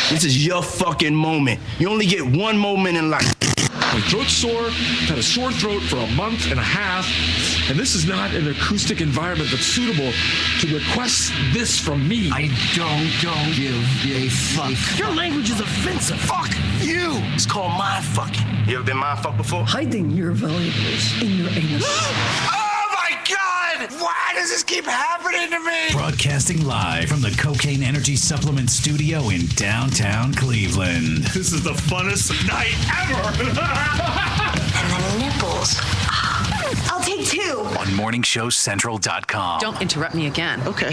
This is your fucking moment. You only get one moment in life. My throat's sore, I've had a sore throat for a month and a half, and this is not an acoustic environment that's suitable to request this from me. I don't give a fuck. Your language is offensive. Fuck you. It's called mind fucking. You ever been mind fucked before? Hiding your valuables in your anus. Oh my God! Why does this keep happening to me? Broadcasting live from the Cocaine Energy Supplement Studio in downtown Cleveland. This is the funnest night ever! And the nipples. I'll take 2. On MorningshowCentral.com. Don't interrupt me again. Okay.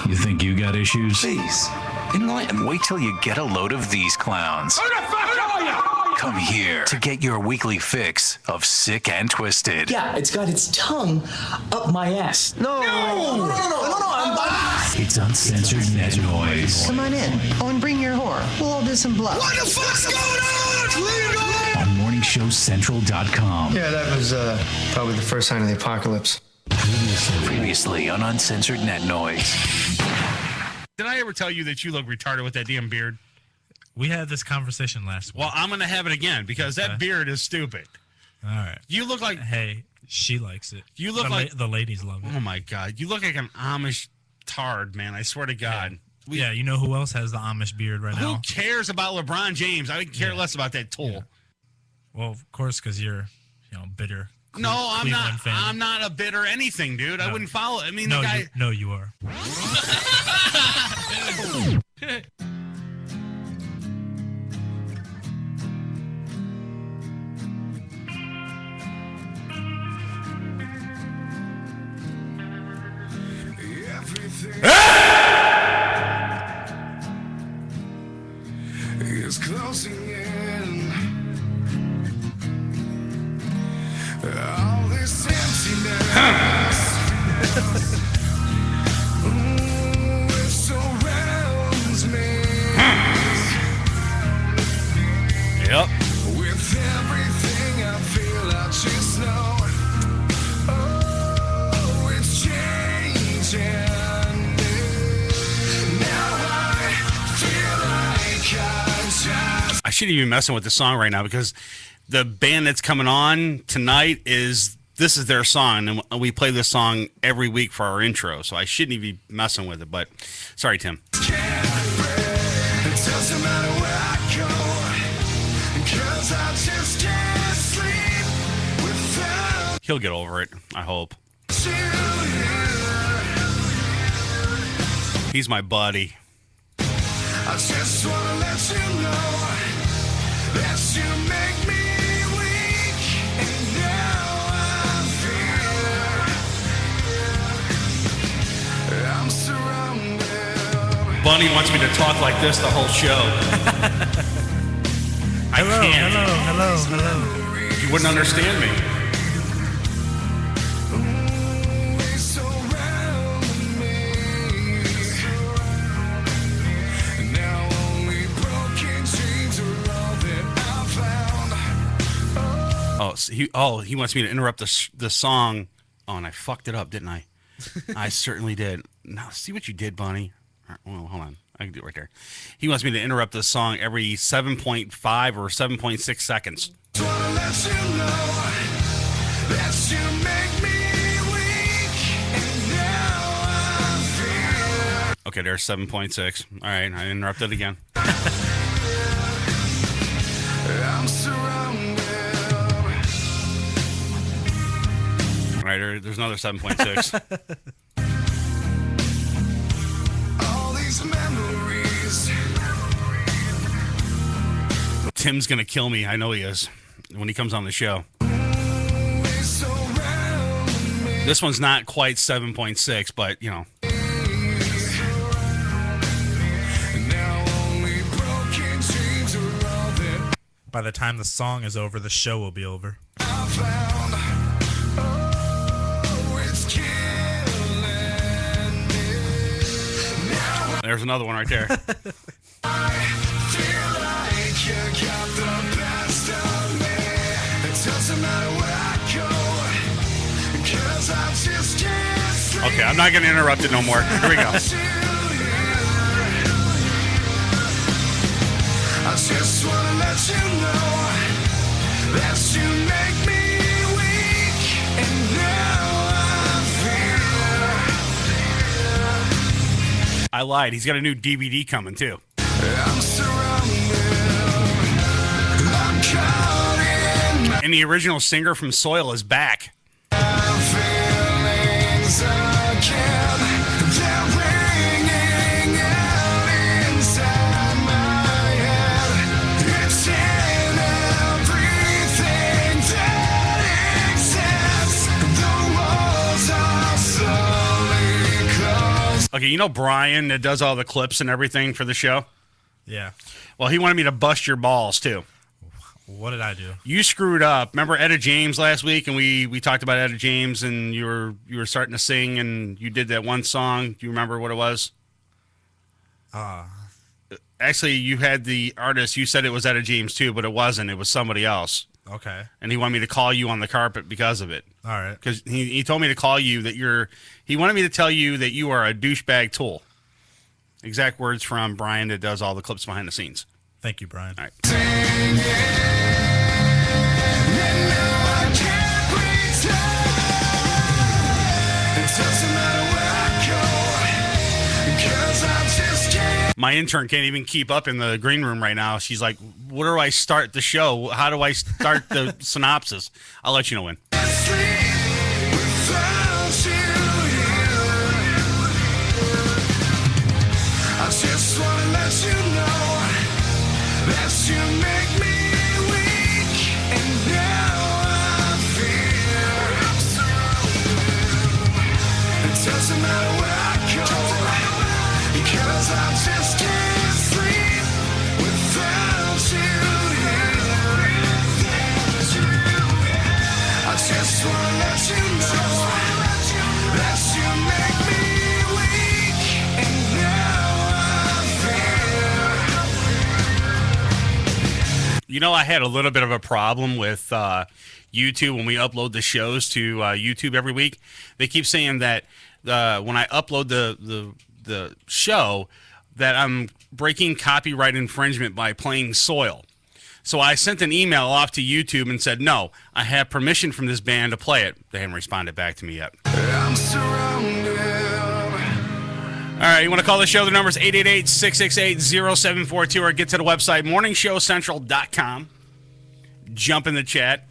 You think you got issues? Please, enlighten me. Wait till you get a load of these clowns. Who the fuck are you? Come here to get your weekly fix of Sick and Twisted. Yeah, it's got its tongue up my ass. No. It's Uncensored Net Noise. Come on in. Oh, and bring your whore. We'll all do some blow. What the fuck's going on? Leave it alone. On MorningshowCentral.com. Yeah, that was probably the first sign of the apocalypse. Previously on Uncensored Net Noise. Did I ever tell you that you look retarded with that damn beard? We had this conversation last week. Well, I'm going to have it again because that beard is stupid. All right. You look like... Hey, she likes it. You look like... The ladies love it. Oh, my God. You look like an Amish tard, man. I swear to God. Yeah, you know who else has the Amish beard right now? Who cares about LeBron James? I would care less about that tool. Yeah. Well, of course, because you're, bitter. No, I'm not. Fan. I'm not a bitter anything, dude. No. I wouldn't follow. I mean, no, the guy. You are. It's closing in. All this emptiness. It surrounds me. Yep. With everything I feel, I just know. Oh, it's changing. I shouldn't even be messing with the song right now because the band that's coming on tonight this is their song, and we play this song every week for our intro, so I shouldn't even be messing with it, but sorry, Tim. He'll get over it, I hope. He's my buddy. I just wanna let you know that you make me weak, and now I'm surrounded. Bunny wants me to talk like this the whole show. I can't. Hello. You wouldn't understand me. He wants me to interrupt the song. Oh, and I fucked it up, didn't I? I certainly did. Now, see what you did, Bunny. Well, hold on. I can do it right there. He wants me to interrupt the song every 7.5 or 7.6 seconds. Okay, there's 7.6. All right, I interrupted again. I'm surrounded. Right, there's another 7.6. All these memories. Tim's gonna kill me. I know he is when he comes on the show. This one's not quite 7.6, but you know. By the time the song is over, the show will be over. There's another one right there. I feel like you got the best of me. It doesn't matter where I go, 'cause I just can't sleep. Okay, I'm not going to interrupt it no more. Here we go. just wanna let you know that you make me weak, and now I I lied. He's got a new DVD coming too. I'm surrounded. I'm caught in my And the original singer from Soil is back. feelings again. They're ringing out inside my head. It's in everything that exists. The walls are slowly closed. Okay, you know Brian that does all the clips and everything for the show? Yeah. Well, he wanted me to bust your balls too. What did I do? You screwed up. Remember Etta James last week, and we talked about Etta James, and you were starting to sing, and you did that one song. Do you remember what it was? Actually, you had the artist. You said it was Etta James too, but it wasn't. It was somebody else. Okay. And he wanted me to call you on the carpet because of it. All right. Because he told me to call you that he wanted me to tell you that you are a douchebag tool. Exact words from Brian that does all the clips behind the scenes. Thank you, Brian. All right. My intern can't even keep up in the green room right now. She's like, where do I start the show? How do I start the synopsis? I'll let you know when. I just wanna let you know that you make me weak, and now I fear it doesn't matter where I go, because I just can't sleep without you here. I just wanna let you know that you make me weak, and now You know, I had a little bit of a problem with YouTube when we upload the shows to YouTube every week. They keep saying that when I upload the show, that I'm breaking copyright infringement by playing Soil. So I sent an email off to YouTube and said, no, I have permission from this band to play it. They haven't responded back to me yet. I'm surrounded. All right, you want to call the show? The number is 888-668-0742 or get to the website, morningshowcentral.com. Jump in the chat.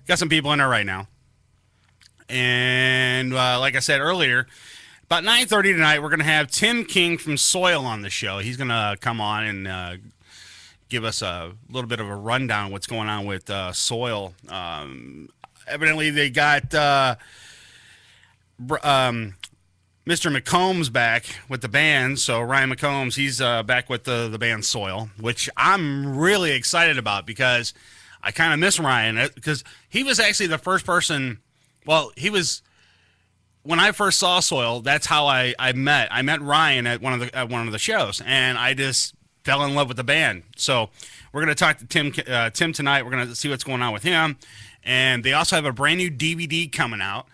Got some people in there right now. And like I said earlier, about 9:30 tonight, we're going to have Tim King from Soil on the show. He's going to come on and give us a little bit of a rundown of what's going on with Soil. Evidently, they got Mr. McCombs back with the band. So Ryan McCombs, he's back with the band Soil, which I'm really excited about because I kind of miss Ryan because he was actually the first person. Well, he was when I first saw Soil. That's how I met. I met Ryan at one of the shows, and I just fell in love with the band. So we're gonna talk to Tim tonight. We're gonna see what's going on with him, and they also have a brand new DVD coming out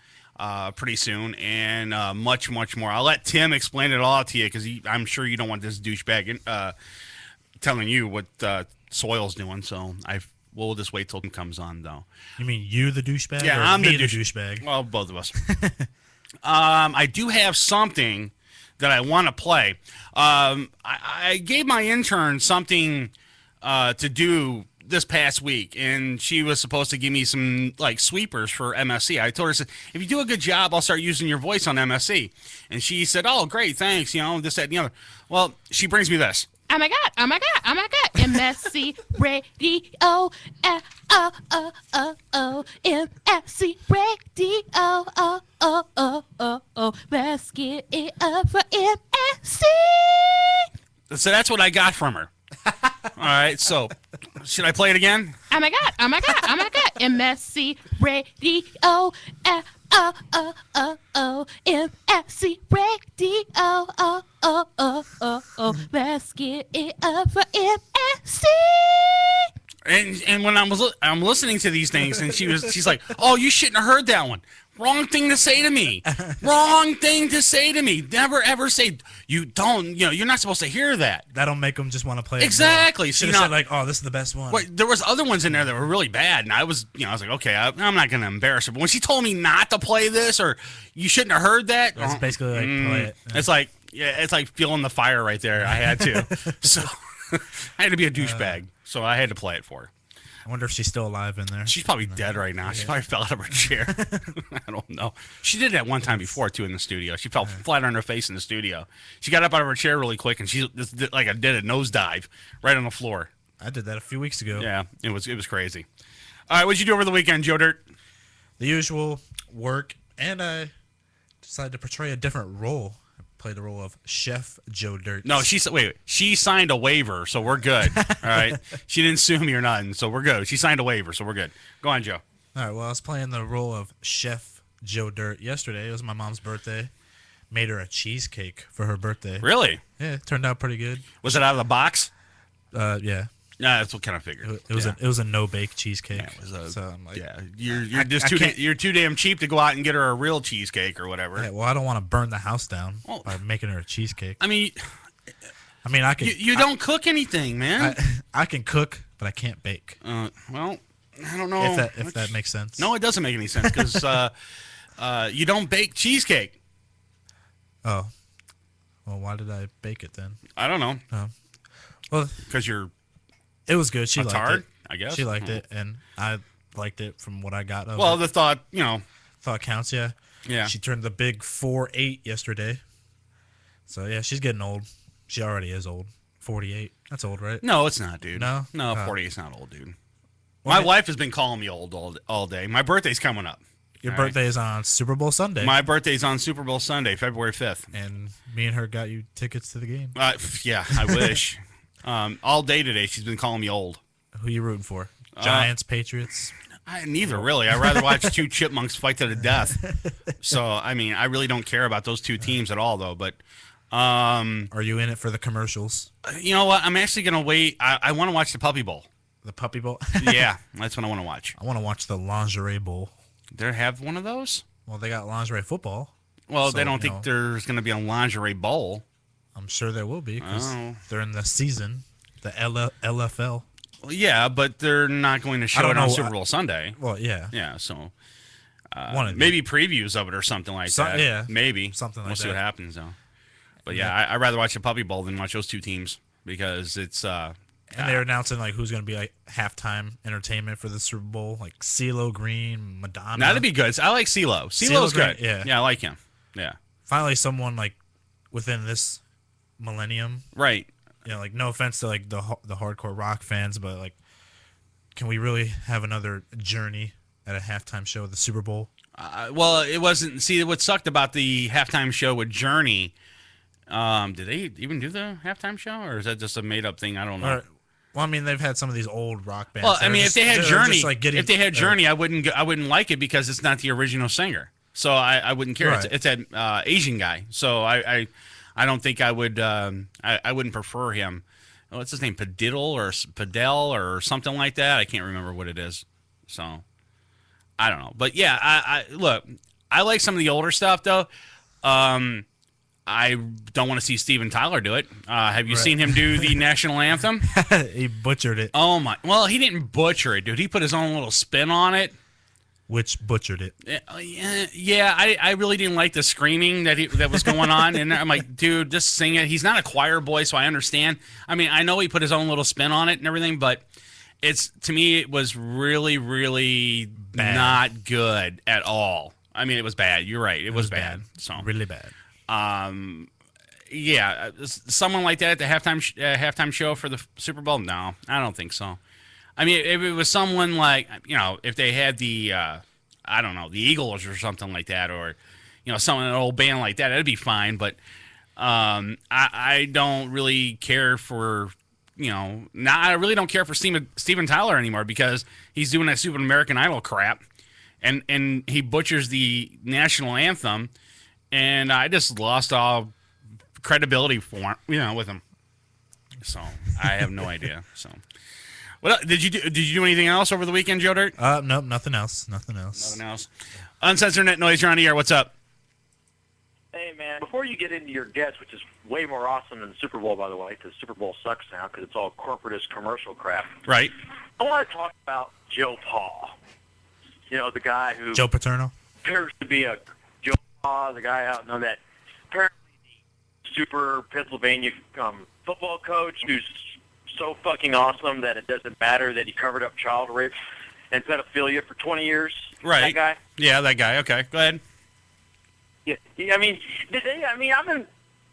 pretty soon, and much more. I'll let Tim explain it all to you because I'm sure you don't want this douchebag telling you what Soil's doing. So we'll just wait till Tim comes on, though. You mean you the douchebag? Yeah, or I'm me the douchebag. Well, both of us. I do have something that I want to play. I gave my intern something to do this past week, and she was supposed to give me some sweepers for MSC. I told her, if you do a good job, I'll start using your voice on MSC. And she said, oh, great, thanks, this, that, and the other. Well, she brings me this. Oh my God, MSC Radio, MSC Radio, let's get it up for MSC. So that's what I got from her. All right, so should I play it again? Oh my God, MSC Radio, MSC Radio, let's get it up for MSC. And when I'm listening to these things, and she's like, "Oh, you shouldn't have heard that one. Wrong thing to say to me. Wrong thing to say to me. Never ever say you don't. You're not supposed to hear that. That'll make them just want to play it. Exactly. Should have said like, "Oh, this is the best one." Well, there was other ones in there that were really bad, and I was like, okay, I'm not going to embarrass her. But when she told me not to play this, or you shouldn't have heard that, it's basically like play it. Yeah. It's like feeling the fire right there. I had to, so I had to be a douchebag, so I had to play it for her. I wonder if she's still alive in there. She's probably dead right now. She probably fell out of her chair. I don't know. She did that one time before, too, in the studio. She fell flat on her face in the studio. She got up out of her chair really quick, and she did a nosedive right on the floor. I did that a few weeks ago. Yeah, it was crazy. All right, what'd you do over the weekend, Joe Dirt? The usual work, and I decided to portray a different role. Play the role of Chef Joe Dirt. No, she signed a waiver, so we're good. All right, she didn't sue me or nothing, so we're good. She signed a waiver, so we're good. Go on, Joe. All right. Well, I was playing the role of Chef Joe Dirt yesterday. It was my mom's birthday. Made her a cheesecake for her birthday. Really? Yeah, it turned out pretty good. Was it out of the box? Yeah. Nah, that's what kind of figured. It was a no bake cheesecake. Yeah, it was so I'm like, you're too damn cheap to go out and get her a real cheesecake or whatever. Yeah, well, I don't want to burn the house down by making her a cheesecake. I mean, I can. You don't cook anything, man. I can cook, but I can't bake. Well, I don't know if that makes sense. No, it doesn't make any sense because you don't bake cheesecake. Oh, well, why did I bake it then? I don't know. Well, because it was good. She liked it. I guess she liked it, and I liked it from what I got of Well, it. the thought, thought counts. Yeah. Yeah. She turned the big 4'8" yesterday. So yeah, she's getting old. She already is old. 48. That's old, right? No, it's not, dude. No, 48 is not old, dude. My wife has been calling me old all day. My birthday's coming up. Your birthday is on Super Bowl Sunday. My birthday's on Super Bowl Sunday, February 5th. And me and her got you tickets to the game. Yeah, I wish. All day today, she's been calling me old. Who you rooting for? Giants, Patriots? Neither, really. I'd rather watch two chipmunks fight to the death. So, I mean, I really don't care about those two teams at all, though. But are you in it for the commercials? You know what? I'm actually going to wait. I want to watch the Puppy Bowl. The Puppy Bowl? Yeah, that's what I want to watch. I want to watch the Lingerie Bowl. They have one of those? Well, they got lingerie football. Well, so, they don't think there's going to be a lingerie bowl. I'm sure there will be because they're in the season, the LFL. Well, yeah, but they're not going to show it on Super Bowl Sunday. Well, yeah. Yeah, so maybe previews of it or something like that. Yeah. Maybe. Something like we'll that. see what happens, though. But yeah, I'd rather watch the Puppy Bowl than watch those two teams because it's... and they're announcing like who's going to be like halftime entertainment for the Super Bowl, like CeeLo Green, Madonna. That'd be good. I like CeeLo. CeeLo's good. Yeah, I like him. Yeah. Finally, someone like within this millennium, right? Like no offense to like the hardcore rock fans, but like, can we really have another Journey at a halftime show at the Super Bowl? Well, it wasn't. See, what sucked about the halftime show with Journey? Did they even do the halftime show, or is that just a made up thing? I don't know. Well, I mean, they've had some of these old rock bands. Well, I mean, if they had Journey, I wouldn't like it because it's not the original singer. So I wouldn't care. Right. It's an Asian guy. So I don't think I would. I wouldn't prefer him. What's his name? Padel or something like that. I can't remember what it is. So I don't know. But yeah, I look. I like some of the older stuff though. I don't want to see Steven Tyler do it. Have you seen him do the national anthem? He butchered it. Oh my! Well, he didn't butcher it, dude. He put his own little spin on it. Which butchered it? Yeah. I really didn't like the screaming that was going on, and I'm like, dude, just sing it. He's not a choir boy, so I understand. I mean, I know he put his own little spin on it and everything, but to me, it was really, really bad. Not good at all. I mean, it was bad. You're right. It was bad. So really bad. Yeah, someone like that at the halftime show for the Super Bowl? No, I don't think so. I mean, if it was someone like, if they had the, I don't know, the Eagles or something like that, or, an old band like that, that'd be fine. But I don't really care for, I really don't care for Steven Tyler anymore because he's doing that stupid American Idol crap, and he butchers the national anthem. And I just lost all credibility for with him. So I have no idea. So, What did you do? Did you do anything else over the weekend, Joe Dirt? Nope, nothing else. Nothing else. Nothing else. Uncensored Net Noise, you're on the air. What's up? Hey, man, before you get into your guest, which is way more awesome than the Super Bowl, by the way, because Super Bowl sucks now because it's all corporatist commercial crap. Right. I want to talk about Joe Paul. You know, the guy who Joe Paterno? appears to be a Joe Paul, the guy out on that apparently the super Pennsylvania football coach who's so fucking awesome that it doesn't matter that he covered up child rape and pedophilia for 20 years. Right. That guy? Yeah, that guy. Okay, go ahead. Yeah, I mean, I've been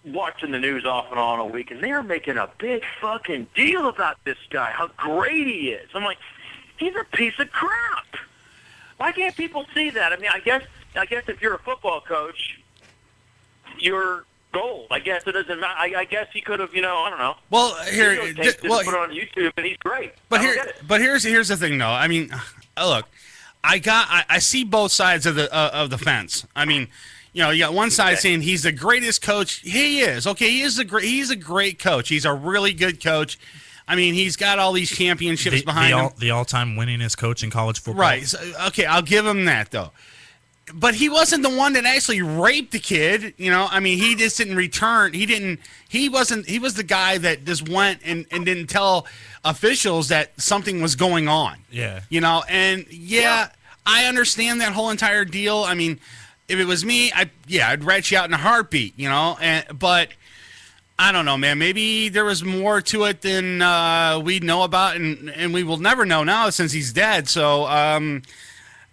watching the news off and on all week, and they're making a big fucking deal about this guy, how great he is. I'm like, he's a piece of crap. Why can't people see that? I mean, I guess if you're a football coach, you're gold. I guess it doesn't matter. I guess he could have, I don't know. Well, here, put it on YouTube, and he's great. But here's the thing, though. I mean, look, I see both sides of the fence. I mean, you got one side saying he's the greatest coach. He is. Okay, he's a great coach. He's a really good coach. I mean, he's got all these championships behind him. The all-time winningest coach in college football. Right. So, okay, I'll give him that, though. But he wasn't the one that actually raped the kid. I mean, he just didn't return. He was the guy that just went and didn't tell officials that something was going on. Yeah. I understand that whole entire deal. I mean, if it was me, I'd rat you out in a heartbeat, but I don't know, man. Maybe there was more to it than we know about, and we will never know now since he's dead. So,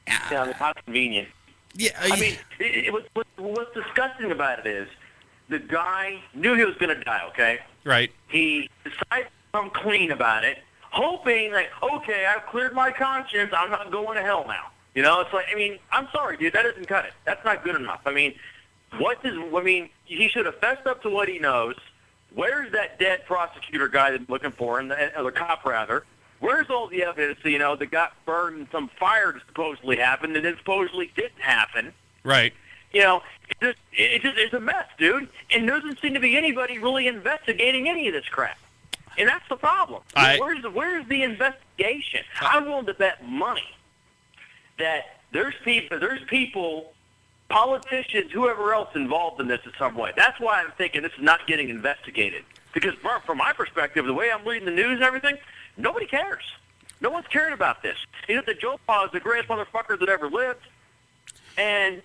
how convenient. Yeah, I mean, what's disgusting about it is the guy knew he was going to die. Okay, right. He decided to come clean about it, hoping like, okay, I've cleared my conscience. I'm not going to hell now. It's like, I mean, I'm sorry, dude. That doesn't cut it. That's not good enough. I mean, he should have fessed up to what he knows. Where's that dead prosecutor guy that I'm looking for, or the cop rather? Where's all the evidence, that got burned and some fire supposedly happened and then supposedly didn't happen? Right. It's a mess, dude. And there doesn't seem to be anybody really investigating any of this crap. And that's the problem. Where's the investigation? I'm willing to bet money that there's people, politicians, whoever else involved in this in some way. That's why I'm thinking this is not getting investigated. Because from my perspective, the way I'm reading the news and everything, nobody cares. No one's caring about this. That Joe Paul is the greatest motherfucker that ever lived. And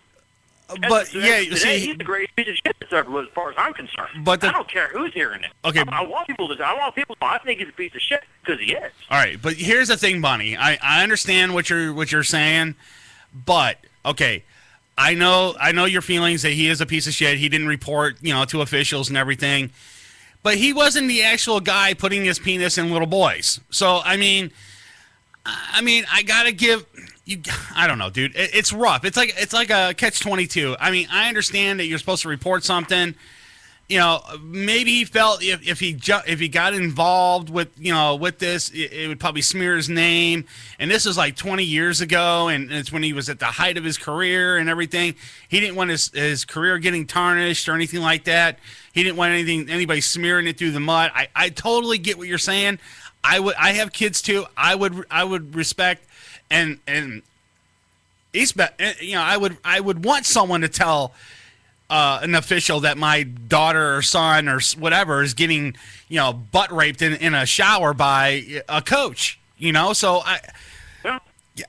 today, he's the greatest piece of shit that's ever lived as far as I'm concerned. But I don't care who's hearing it. Okay. I want people to know I think he's a piece of shit because he is. All right, but here's the thing, Bonnie. I understand what you're saying, but okay, I know your feelings that he is a piece of shit. He didn't report, to officials and everything. But he wasn't the actual guy putting his penis in little boys. So I mean, I gotta give you. I don't know, dude. It's rough. It's like a catch-22. I mean, I understand that you're supposed to report something. Maybe he felt if he got involved with this, it would probably smear his name. And this was like 20 years ago, and it's when he was at the height of his career and everything. He didn't want his career getting tarnished or anything like that. He didn't want anybody smearing it through the mud. I totally get what you're saying. I have kids too. I would respect and I would want someone to tell an official that my daughter or son or whatever is getting butt raped in a shower by a coach. So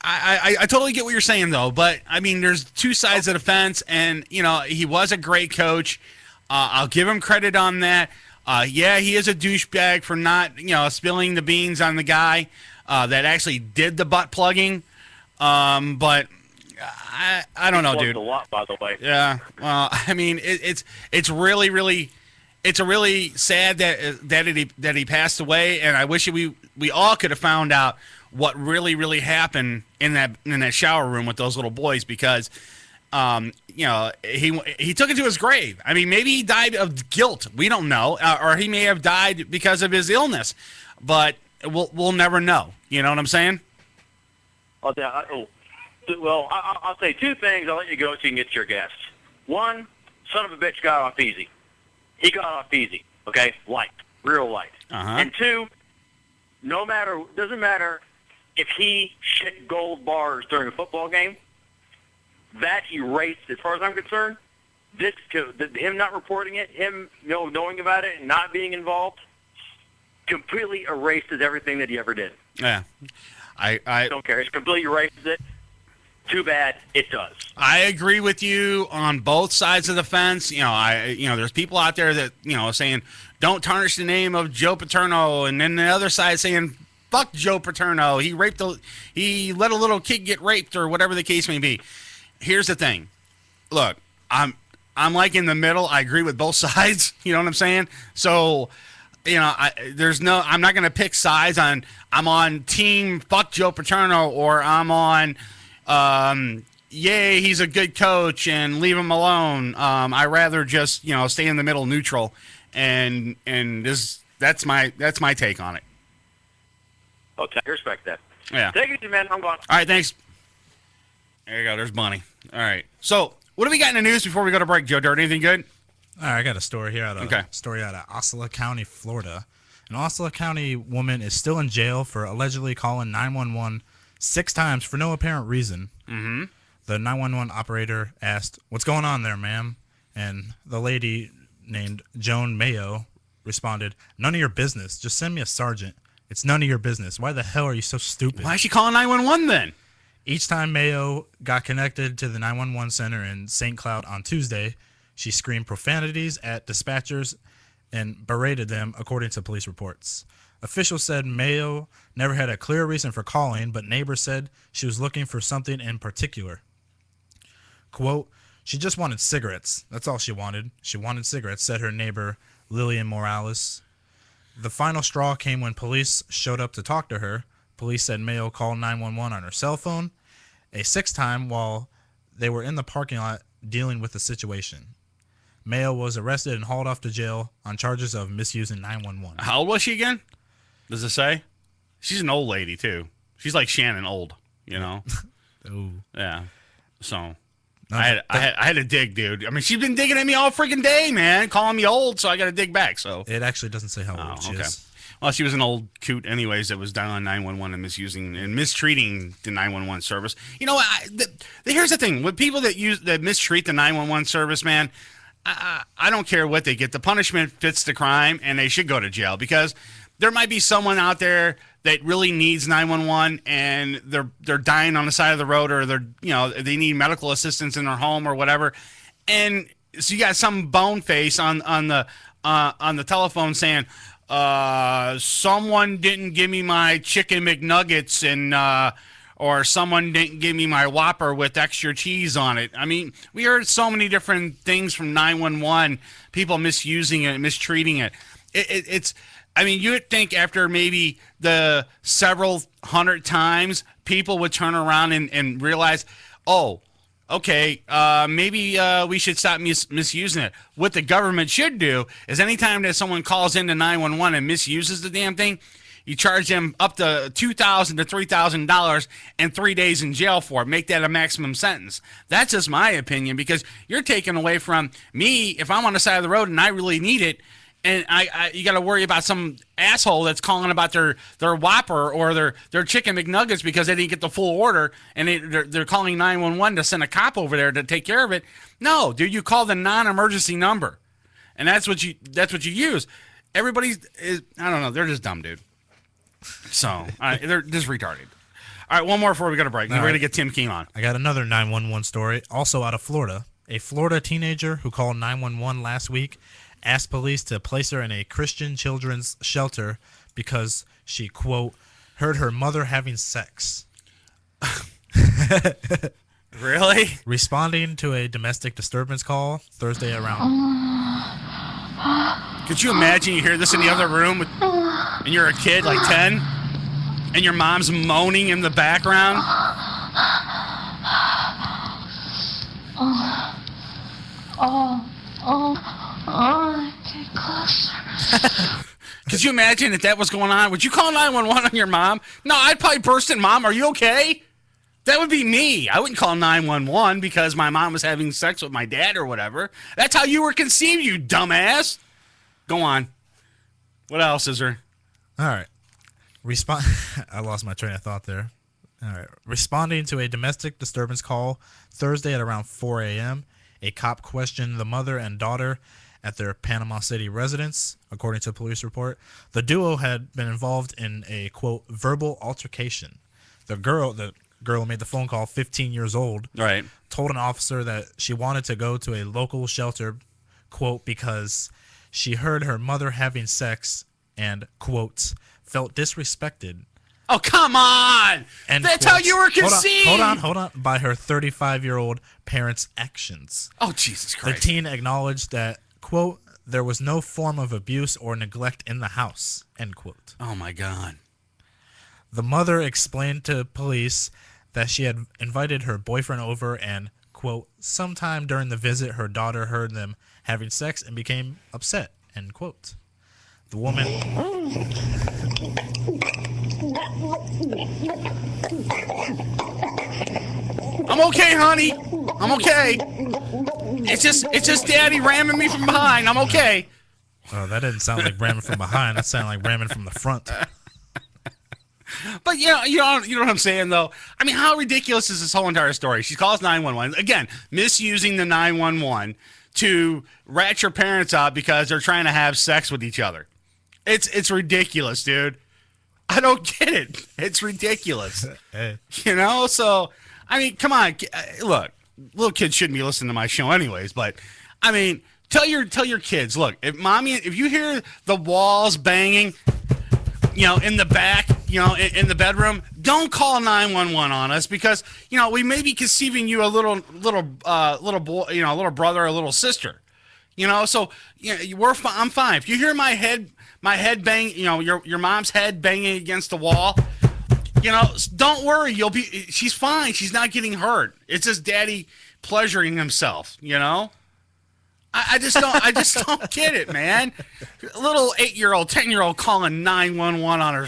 I totally get what you're saying though. But I mean, there's two sides of the fence, and he was a great coach. I'll give him credit on that. He is a douchebag for not, spilling the beans on the guy that actually did the butt plugging. But I don't know, dude. A lot, by the way. Yeah. Well, I mean, it's really, really, it's a really sad that he passed away, and I wish we all could have found out what really, really happened in that shower room with those little boys, because. He took it to his grave. I mean, maybe he died of guilt. We don't know, or he may have died because of his illness, but we'll never know. You know what I'm saying? I'll say two things. I'll let you go so you can get to your guests. One, son of a bitch got off easy. He got off easy. Okay, light, real light. Uh-huh. And two, doesn't matter if he shit gold bars during a football game. That erased, as far as I'm concerned, him not reporting it, him knowing about it and not being involved, completely erases everything that he ever did. Yeah, I don't care. It completely erases it. Too bad it does. I agree with you on both sides of the fence. There's people out there that saying don't tarnish the name of Joe Paterno, and then the other side saying fuck Joe Paterno. He let a little kid get raped, or whatever the case may be. Here's the thing. Look, I'm like in the middle. I agree with both sides. You know what I'm saying? So, I'm not going to pick sides on. I'm on team fuck Joe Paterno, or I'm on. Yay, he's a good coach and leave him alone. I rather just stay in the middle, neutral, and that's my take on it. Oh, I respect that. Yeah. Take it easy, man. I'm gone. All right, thanks. There you go. There's Bunny. All right. So, what do we got in the news before we go to break, Joe Dirt? Anything good? All right, I got a story here out of Osceola County, Florida. An Osceola County woman is still in jail for allegedly calling 911 6 times for no apparent reason. Mm-hmm. The 911 operator asked, "What's going on there, ma'am?" And the lady named Joan Mayo responded, "None of your business. Just send me a sergeant. It's none of your business. Why the hell are you so stupid?" Why is she calling 911 then? Each time Mayo got connected to the 911 center in St. Cloud on Tuesday, she screamed profanities at dispatchers and berated them, according to police reports. Officials said Mayo never had a clear reason for calling, but neighbors said she was looking for something in particular. Quote, "She just wanted cigarettes. That's all she wanted. She wanted cigarettes," said her neighbor, Lillian Morales. The final straw came when police showed up to talk to her. Police said Mayo called 911 on her cell phone a 6th time while they were in the parking lot dealing with the situation. Mayo was arrested and hauled off to jail on charges of misusing 911. How old was she again? Does it say? She's an old lady, too. She's like Shannon old, Ooh. Yeah. So, I had to dig, dude. I mean, she's been digging at me all freaking day, man, calling me old, so I got to dig back. So it actually doesn't say how old she is. Well, she was an old coot anyways that was dialing 911 and misusing and mistreating the 911 service. Here's the thing. With people that mistreat the 911 service, man, I don't care what they get. The punishment fits the crime, and they should go to jail, because there might be someone out there that really needs 911 and they're dying on the side of the road, or they need medical assistance in their home or whatever. And so you got some bone face on the telephone saying, someone didn't give me my chicken McNuggets, and or someone didn't give me my Whopper with extra cheese on it. I mean, we heard so many different things from 911, people misusing it, mistreating it. It's I mean, you would think after maybe the several hundred times, people would turn around and realize, oh, okay, maybe we should stop misusing it. What the government should do is anytime that someone calls into 911 and misuses the damn thing, you charge them up to $2,000 to $3,000 and 3 days in jail for it. Make that a maximum sentence. That's just my opinion, because you're taking away from me if I'm on the side of the road and I really need it. And you got to worry about some asshole that's calling about their Whopper or their chicken McNuggets because they didn't get the full order, and they're calling 911 to send a cop over there to take care of it. No, dude, you call the non-emergency number, and that's what you use. Everybody is, I don't know, they're just dumb, dude. So they're just retarded. All right, one more before we go to break. Then we're gonna get Tim King on. I got another 911 story, also out of Florida. A Florida teenager who called 911 last week asked police to place her in a Christian children's shelter because she, quote, heard her mother having sex. Really? Responding to a domestic disturbance call Thursday around. Could you imagine you hear this in the other room and you're a kid, like 10, and your mom's moaning in the background? Get closer. Could you imagine if that was going on? Would you call 911 on your mom? No, I'd probably burst in, Mom, are you okay? That would be me. I wouldn't call 911 because my mom was having sex with my dad or whatever. That's how you were conceived, you dumbass. Go on. What else is there? All right. I lost my train of thought there. All right. Responding to a domestic disturbance call Thursday at around 4 a.m., a cop questioned the mother and daughter at their Panama City residence, according to a police report. The duo had been involved in a, quote, verbal altercation. The girl who made the phone call, 15 years old, right, told an officer that she wanted to go to a local shelter, quote, because she heard her mother having sex and, quote, felt disrespected. Oh, come on! And that's quotes, how you were conceived! Hold on. By her 35-year-old parents' actions. Oh, Jesus Christ. The teen acknowledged that, quote, there was no form of abuse or neglect in the house, end quote. Oh, my God. The mother explained to police that she had invited her boyfriend over and, quote, sometime during the visit, her daughter heard them having sex and became upset, end quote. The woman... I'm okay, honey. I'm okay. It's just Daddy ramming me from behind. I'm okay. Oh, that didn't sound like ramming from behind. That sounded like ramming from the front. But you know what I'm saying, though. I mean, how ridiculous is this whole entire story? She calls 911 again, misusing the 911 to rat your parents out because they're trying to have sex with each other. It's ridiculous, dude. I don't get it. It's ridiculous. Hey. You know, so I mean, come on. Look, little kids shouldn't be listening to my show anyways, but I mean, tell your kids, look, if you hear the walls banging, you know, in the back, you know, in the bedroom, don't call 911 on us because, you know, we may be conceiving you a little boy, you know, a little brother or a little sister, you know. So, you know, I'm fine. If you hear my head bang, you know, your mom's head banging against the wall, you know, don't worry. She's fine. She's not getting hurt. It's just Daddy pleasuring himself, you know. I just don't get it, man. A little 8-year-old, 10-year-old calling 911 on her.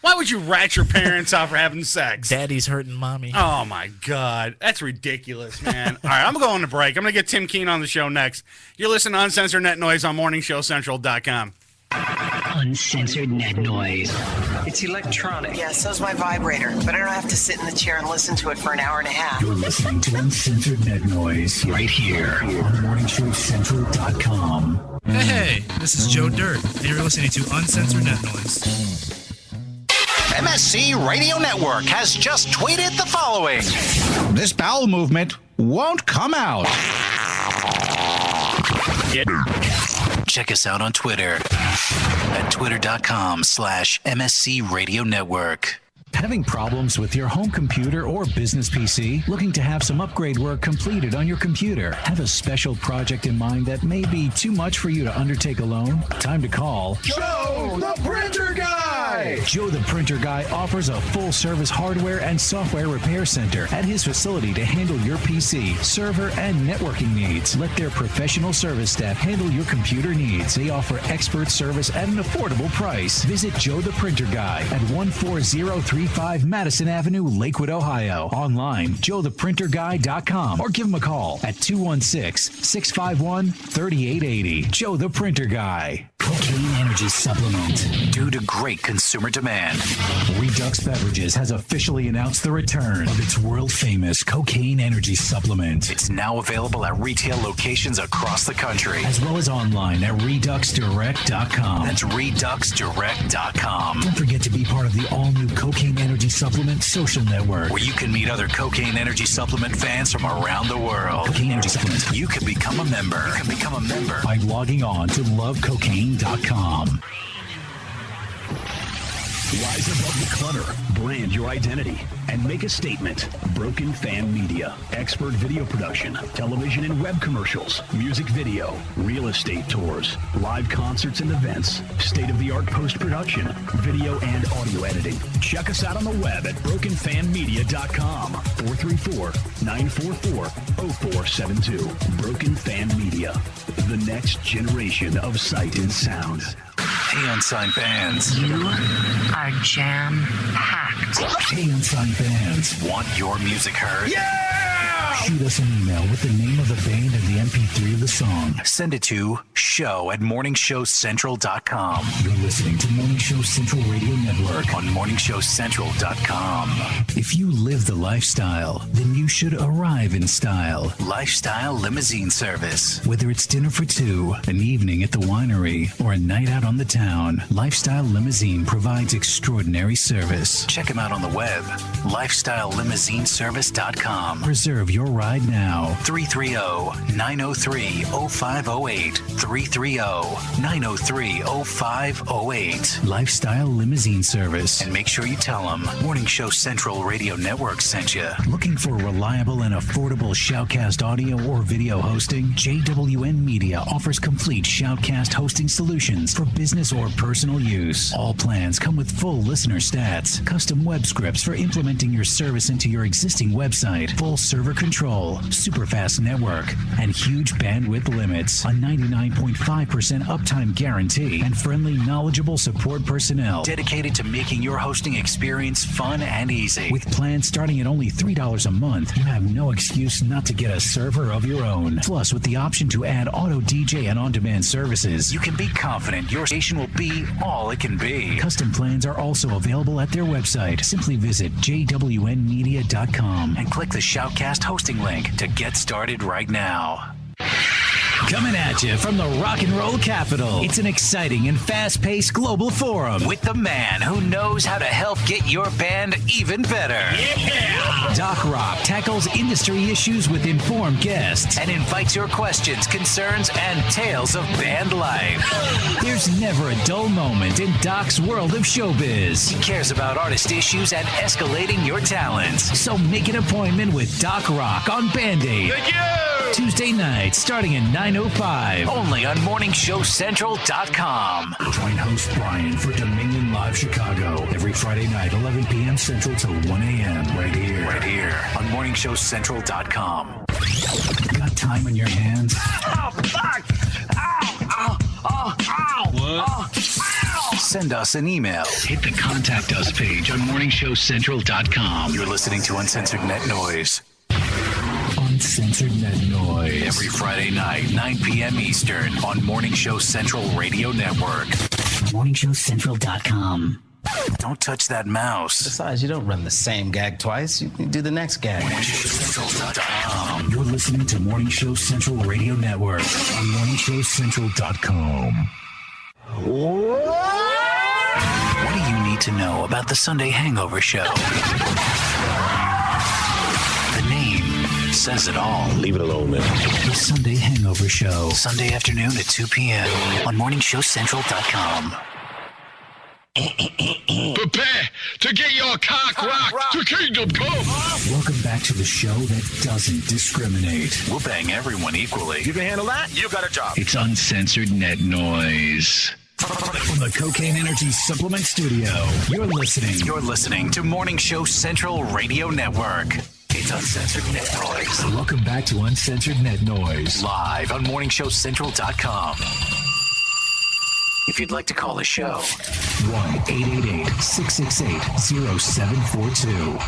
Why would you rat your parents out for having sex? Daddy's hurting mommy. Oh my God, that's ridiculous, man. All right, I'm going to break. I'm gonna get Tim Keene on the show next. You're listening to Uncensored Net Noise on MorningShowCentral.com. Uncensored Net Noise. It's electronic. Yeah, so's my vibrator, but I don't have to sit in the chair and listen to it for an hour and a half. You're listening to Uncensored Net Noise right here on MorningShowCentral.com. Hey, this is Joe Dirt, and you're listening to Uncensored Net Noise. MSC Radio Network has just tweeted the following. This bowel movement won't come out. Check us out on Twitter at twitter.com/MSC Radio Network. Having problems with your home computer or business PC? Looking to have some upgrade work completed on your computer? Have a special project in mind that may be too much for you to undertake alone? Time to call Joe the Printer Guy! Joe the Printer Guy offers a full-service hardware and software repair center at his facility to handle your PC, server, and networking needs. Let their professional service staff handle your computer needs. They offer expert service at an affordable price. Visit Joe the Printer Guy at 14035 Madison Avenue, Lakewood, Ohio. Online, joetheprinterguy.com, or give him a call at 216-651-3880. Joe the Printer Guy. Cocaine Energy Supplement. Due to great consumer demand, Redux Beverages has officially announced the return of its world-famous Cocaine Energy Supplement. It's now available at retail locations across the country, as well as online at ReduxDirect.com. That's ReduxDirect.com. Don't forget to be part of the all-new Cocaine Energy Supplement social network, where you can meet other Cocaine Energy Supplement fans from around the world. Cocaine Energy Supplement. You can become a member. By logging on to lovecocaine.com. Rise above the clutter, brand your identity, and make a statement. Broken Fan Media. Expert video production, television and web commercials, music video, real estate tours, live concerts and events, state-of-the-art post-production, video and audio editing. Check us out on the web at brokenfanmedia.com. 434-944-0472. Broken Fan Media. The next generation of sight and sound. Hey, Unsigned fans. You are jam-packed. Hey, Unsigned fans. Want your music heard? Yeah! Shoot us an email with the name of the band and the MP3 of the song. Send it to show@morningshowcentral.com. You're listening to Morning Show Central Radio Network on morningshowcentral.com. If you live the lifestyle, then you should arrive in style. Lifestyle Limousine Service. Whether it's dinner for two, an evening at the winery, or a night out on the town, Lifestyle Limousine provides extraordinary service. Check them out on the web, lifestylelimousineservice.com. Reserve your ride now. 330-903-0508. 330-903-0508. Lifestyle Limousine Service. And make sure you tell them Morning Show Central Radio Network sent you. Looking for reliable and affordable Shoutcast audio or video hosting? JWN Media offers complete Shoutcast hosting solutions for business or personal use. All plans come with full listener stats, custom web scripts for implementing your service into your existing website, full server control, super fast network, and huge bandwidth limits, a 99.5% uptime guarantee, and friendly, knowledgeable support personnel dedicated to making your hosting experience fun and easy. With plans starting at only $3 a month, you have no excuse not to get a server of your own. Plus, with the option to add auto DJ and on-demand services, you can be confident your station will be all it can be. Custom plans are also available at their website. Simply visit jwnmedia.com and click the Shoutcast hosting link to get started right now. Coming at you from the rock and roll capital, it's an exciting and fast-paced global forum with the man who knows how to help get your band even better. Yeah! Doc Rock tackles industry issues with informed guests and invites your questions, concerns, and tales of band life. There's never a dull moment in Doc's world of showbiz. He cares about artist issues and escalating your talents. So make an appointment with Doc Rock on Band-Aid. Thank you! Tuesday night, starting at 9:05. Only on morningshowcentral.com. Join host Brian for Dominion Live Chicago every Friday night, 11 p.m. Central till 1 a.m. Right here on morningshowcentral.com. Got time on your hands? Oh, fuck! Ow! Ow! What? Ow! Send us an email. Hit the Contact Us page on morningshowcentral.com. You're listening to Uncensored Net Noise. Uncensored Net Noise. Every Friday night, 9 p.m. Eastern on Morning Show Central Radio Network. morningshowcentral.com. Don't touch that mouse. Besides, you don't run the same gag twice. You can do the next gag. morningshowcentral.com. You're listening to Morning Show Central Radio Network on morningshowcentral.com. What do you need to know about the Sunday Hangover Show? The name says it all. Leave it alone, man. The Sunday Hangover Show. Sunday afternoon at 2 p.m. on morningshowcentral.com. Prepare to get your cock rocked to kingdom come. Welcome back to the show that doesn't discriminate. We'll bang everyone equally. You can handle that? You got a job. It's Uncensored Net Noise. From the Cocaine Energy Supplement Studio, you're listening to Morning Show Central Radio Network. It's Uncensored Net Noise. Welcome back to Uncensored Net Noise. Live on morningshowcentral.com. If you'd like to call the show, 1-888-668-0742.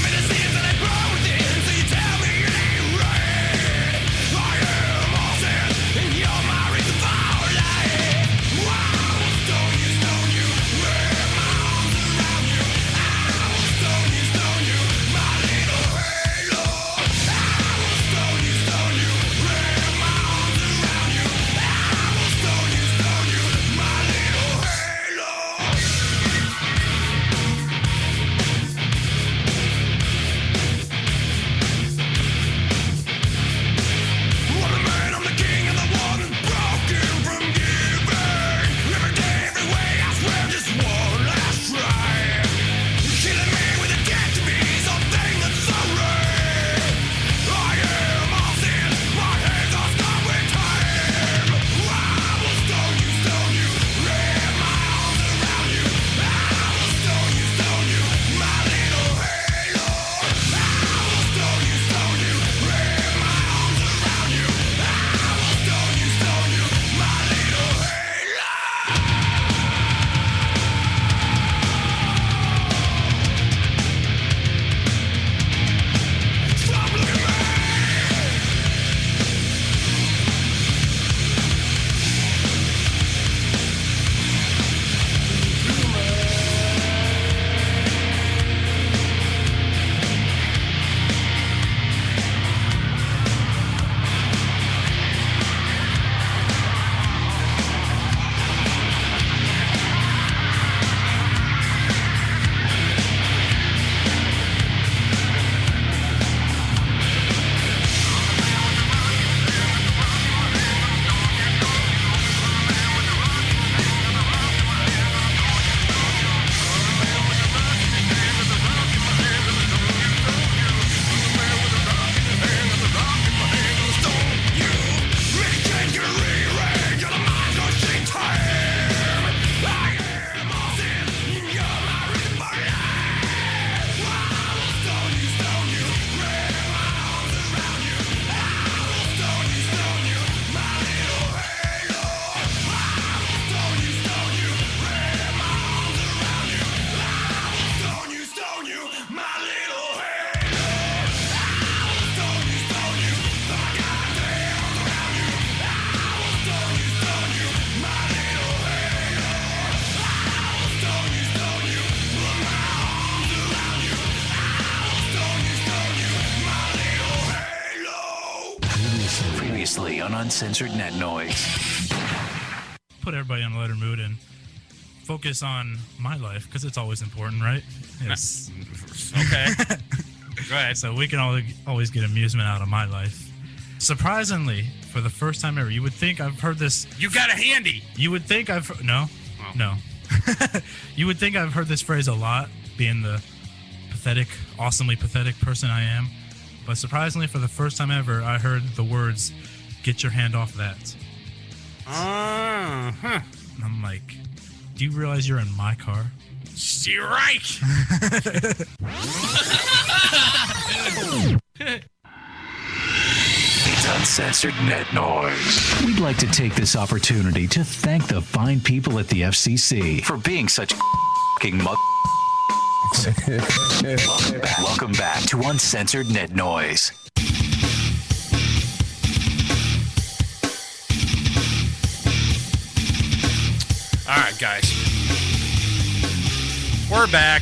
Medicines that I grow within, so you tell me it ain't right. previously on Uncensored Net Noise. Put everybody on a lighter mood and focus on my life because it's always important, right? Yes. Okay. Go ahead. So we can always get amusement out of my life. Surprisingly, for the first time ever, you would think I've heard this. You got a handy. You would think no. You would think I've heard this phrase a lot, being the pathetic, awesomely pathetic person I am. But surprisingly, for the first time ever, I heard the words, "Get your hand off that." And I'm like, do you realize you're in my car? You're right. It's Uncensored Net Noise. We'd like to take this opportunity to thank the fine people at the FCC for being such f***ing Welcome back to Uncensored Net Noise. All right, guys. We're back.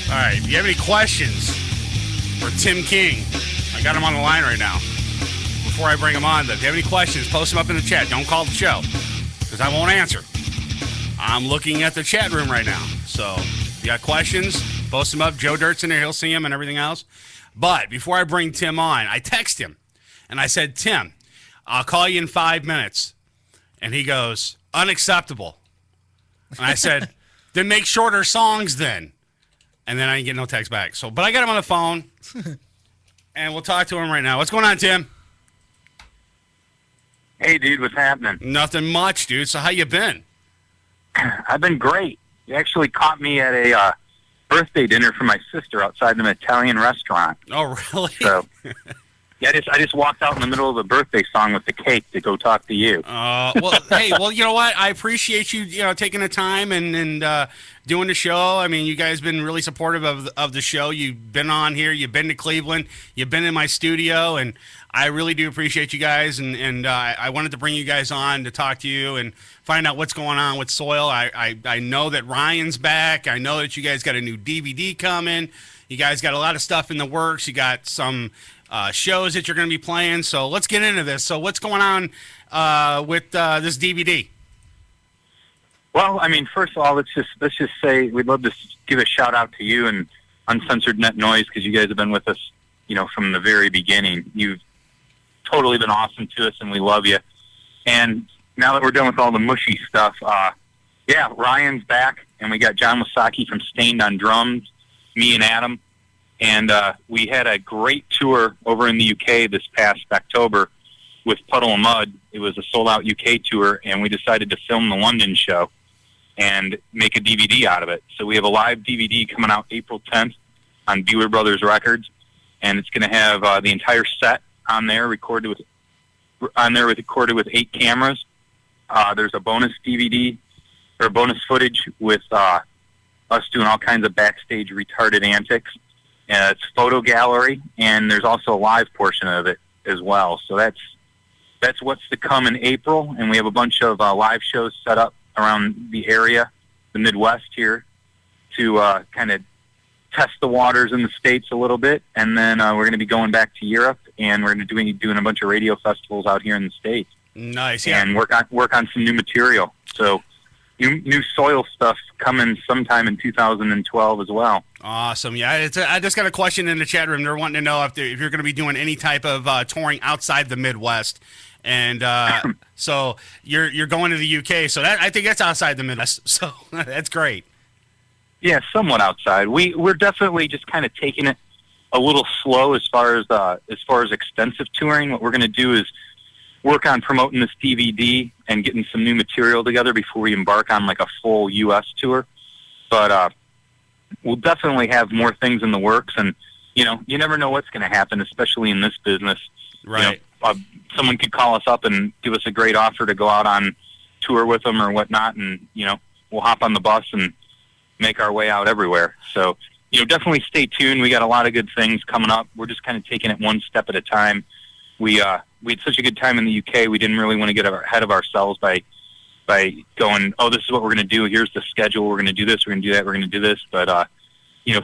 All right, do you have any questions for Tim King? I got him on the line right now. Before I bring him on, though, if you have any questions, post them up in the chat. Don't call the show, because I won't answer. I'm looking at the chat room right now. So if you got questions, post them up. Joe Dirt's in there. He'll see them and everything else. But before I bring Tim on, I text him, and I said, Tim, I'll call you in 5 minutes. And he goes, unacceptable. And I said, then make shorter songs then. And then I didn't get no text back. So, but I got him on the phone, and we'll talk to him right now. What's going on, Tim? Hey, dude, what's happening? Nothing much, dude. So how you been? I've been great. You actually caught me at a birthday dinner for my sister outside an Italian restaurant. Oh, really? So, yeah, I just walked out in the middle of a birthday song with the cake to go talk to you. Well, hey, well, you know what? I appreciate you, taking the time and doing the show. I mean, you guys been really supportive of the show. You've been on here. You've been to Cleveland. You've been in my studio, and I really do appreciate you guys. And I wanted to bring you guys on to talk to you and find out what's going on with Soil. I know that Ryan's back. I know that you guys got a new DVD coming. You guys got a lot of stuff in the works. You got some shows that you're going to be playing. So let's get into this. So what's going on with this DVD? Well, I mean, first of all, let's just say we'd love to give a shout out to you and Uncensored Net Noise, because you guys have been with us, from the very beginning. You've totally been awesome to us, and we love you. And now that we're done with all the mushy stuff, yeah, Ryan's back, and we got John Wasaki from Stained on drums, me and Adam. And we had a great tour over in the UK this past October with Puddle of Mud. It was a sold-out UK tour, and we decided to film the London show and make a DVD out of it. So we have a live DVD coming out April 10th on Bueller Brothers Records, and it's going to have the entire set on there, recorded with 8 cameras. There's a bonus DVD or bonus footage with us doing all kinds of backstage retarded antics. It's photo gallery, and there's also a live portion of it as well. So that's what's to come in April, and we have a bunch of live shows set up around the area, the Midwest here, to kind of test the waters in the States a little bit, and then we're going to be going back to Europe, and we're going to be doing a bunch of radio festivals out here in the States. Nice, yeah. And work on some new material. So new Soil stuff coming sometime in 2012 as well. Awesome. Yeah, I just got a question in the chat room. They're wanting to know if you're going to be doing any type of touring outside the Midwest. And so you're going to the UK. So I think that's outside the Midwest. So that's great. Yeah, somewhat outside. We're definitely just kind of taking it a little slow as far as extensive touring. What we're going to do is work on promoting this DVD and getting some new material together before we embark on like a full U.S. tour. But we'll definitely have more things in the works, and you never know what's going to happen, especially in this business. Right. Someone could call us up and give us a great offer to go out on tour with them or whatnot, and we'll hop on the bus and make our way out everywhere. So definitely stay tuned. We got a lot of good things coming up. We're just kind of taking it one step at a time. We had such a good time in the UK. We didn't really want to get ahead of ourselves by going, oh, this is what we're going to do. Here's the schedule. We're going to do this. We're going to do that. We're going to do this. But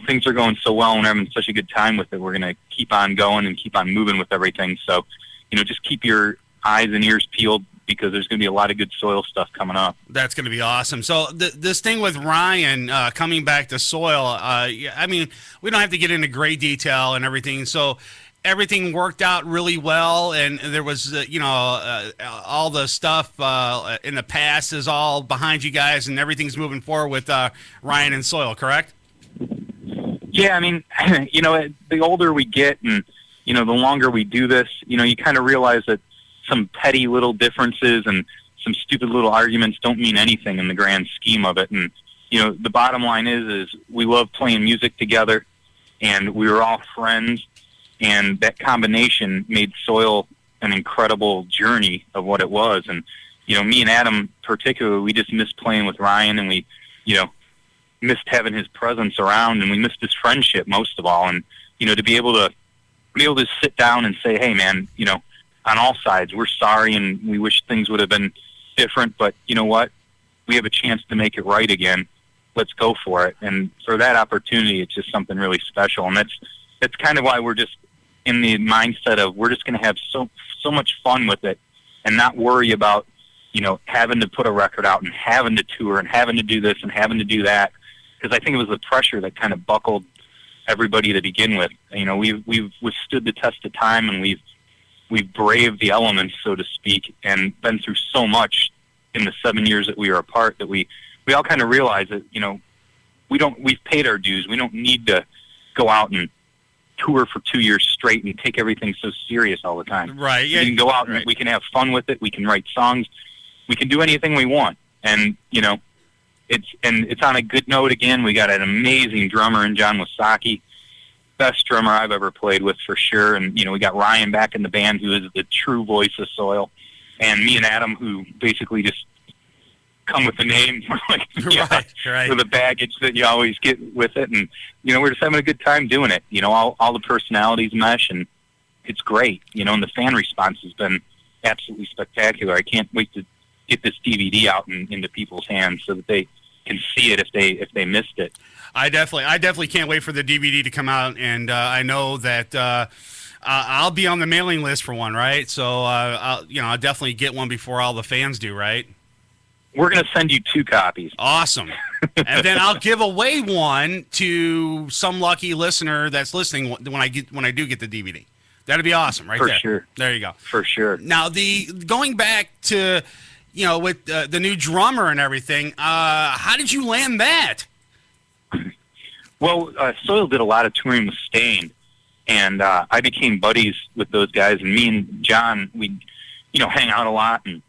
things are going so well and we're having such a good time with it. We're going to keep on going and keep on moving with everything. So, just keep your eyes and ears peeled, because there's going to be a lot of good Soil stuff coming up. That's going to be awesome. So this thing with Ryan coming back to Soil, I mean, we don't have to get into great detail and everything. So everything worked out really well, and there was, all the stuff in the past is all behind you guys, and everything's moving forward with Ryan and Soil, correct? Yeah, I mean, the older we get and, the longer we do this, you kind of realize that some petty little differences and some stupid little arguments don't mean anything in the grand scheme of it. And, the bottom line is we love playing music together, and we were all friends, and that combination made Soil an incredible journey of what it was. And, me and Adam particularly, we just missed playing with Ryan, and we, missed having his presence around, and we missed his friendship most of all. And, to be able to sit down and say, hey man, on all sides, we're sorry and we wish things would have been different, but you know what? We have a chance to make it right again. Let's go for it. And for that opportunity, it's just something really special. And that's kind of why we're just in the mindset of we're just going to have so much fun with it and not worry about, having to put a record out and having to tour and having to do this and having to do that. Because I think it was the pressure that kind of buckled everybody to begin with. We've withstood the test of time, and we've braved the elements, so to speak, and been through so much in the 7 years that we were apart that we all kind of realize that, we've paid our dues. We don't need to go out and tour for 2 years straight and take everything so serious all the time. Right. Yeah. We can go out and we can have fun with it. We can write songs. We can do anything we want. And, it's on a good note again. We got an amazing drummer in John Wasaki. Best drummer I've ever played with for sure. And, we got Ryan back in the band, who is the true voice of Soil. And me and Adam, who basically just come with the name, like, right. with the baggage that you always get with it. And, we're just having a good time doing it. All the personalities mesh, and it's great. And the fan response has been absolutely spectacular. I can't wait to get this DVD out into people's hands so that they can see it if they missed it. I definitely can't wait for the DVD to come out, and I know that I'll be on the mailing list for one, right? So I'll definitely get one before all the fans do, right? We're going to send you 2 copies. Awesome. And then I'll give away one to some lucky listener that's listening when I do get the DVD. That'd be awesome, right? For there. Sure. There you go. For sure. Now, going back to, with the new drummer and everything, how did you land that? Well, Soil did a lot of touring with Staind, and I became buddies with those guys. And me and John, we, hang out a lot. And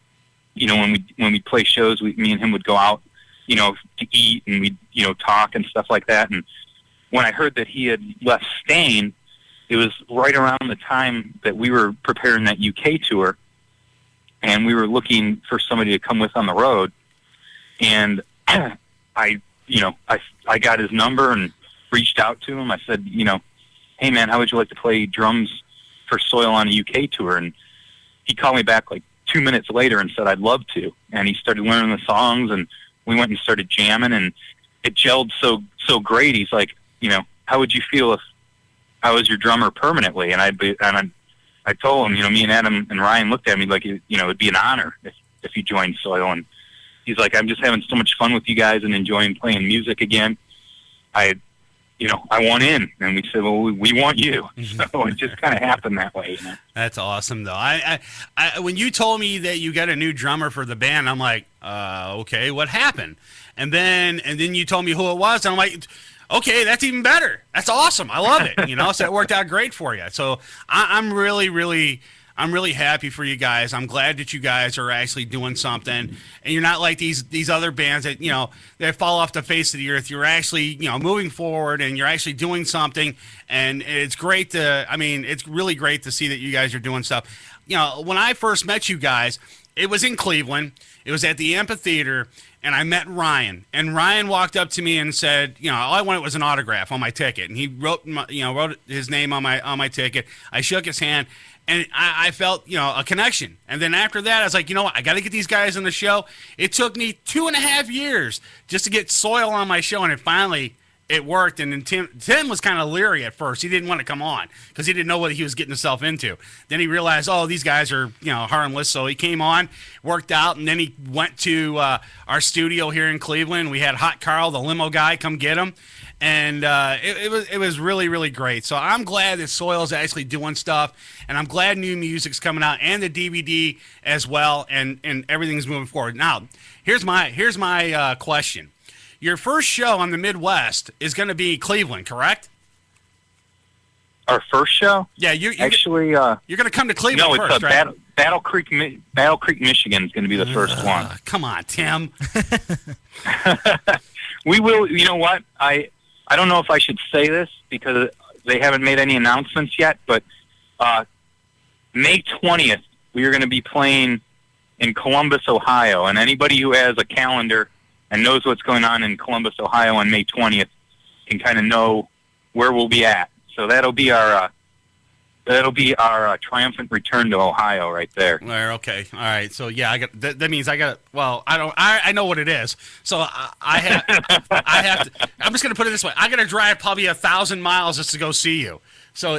when we play shows, me and him would go out, to eat, and we'd talk and stuff like that. And when I heard that he had left Staind, it was right around the time that we were preparing that UK tour, and we were looking for somebody to come with on the road. And I got his number and reached out to him. I said, hey man, how would you like to play drums for Soil on a UK tour? And he called me back like 2 minutes later and said, I'd love to. And he started learning the songs, and we went and started jamming, and it gelled so great. He's like, how would you feel if I was your drummer permanently? And I told him, me and Adam and Ryan looked at me like, it'd be an honor if you joined Soil. And he's like, I'm just having so much fun with you guys and enjoying playing music again. I want in. And we said, well, we want you. So it just kind of happened that way. That's awesome, though. I when you told me that you got a new drummer for the band, I'm like, okay, what happened? And then you told me who it was, and I'm like, okay, that's even better. That's awesome. I love it. So it worked out great for you. So I'm really, really I'm really happy for you guys. I'm glad that you guys are actually doing something, and you're not like these other bands that, that fall off the face of the earth. You're actually, moving forward, and you're actually doing something, and it's great to, it's really great to see that you guys are doing stuff. When I first met you guys, it was in Cleveland. It was at the amphitheater, and I met Ryan. And Ryan walked up to me and said, all I wanted was an autograph on my ticket. And he wrote his name on my ticket. I shook his hand, and I felt, a connection. And then after that, I was like, what? I got to get these guys on the show. It took me 2.5 years just to get Soil on my show, and it finally it worked, and then Tim was kind of leery at first. He didn't want to come on because he didn't know what he was getting himself into. Then he realized, oh, these guys are harmless. So he came on, worked out, and then he went to our studio here in Cleveland. We had Hot Carl, the limo guy, come get him, and it was really, really great. So I'm glad that Soil's actually doing stuff, and I'm glad new music's coming out and the DVD as well, and everything's moving forward. Now, here's my question. Your first show on the Midwest is going to be Cleveland, correct? Our first show? Yeah, you're going to come to Cleveland no, first, it's right? Battle Creek, Michigan is going to be the first one. Come on, Tim. We will. You know what? I don't know if I should say this because they haven't made any announcements yet, but May 20th we are going to be playing in Columbus, Ohio, and anybody who has a calendar and knows what's going on in Columbus, Ohio on May 20th can kind of know where we'll be at. So that'll be our triumphant return to Ohio right there. Okay. All right. So yeah, I got that means I got. Well, I know what it is. So I have to. I'm just gonna put it this way. I got to drive probably 1,000 miles just to go see you. So,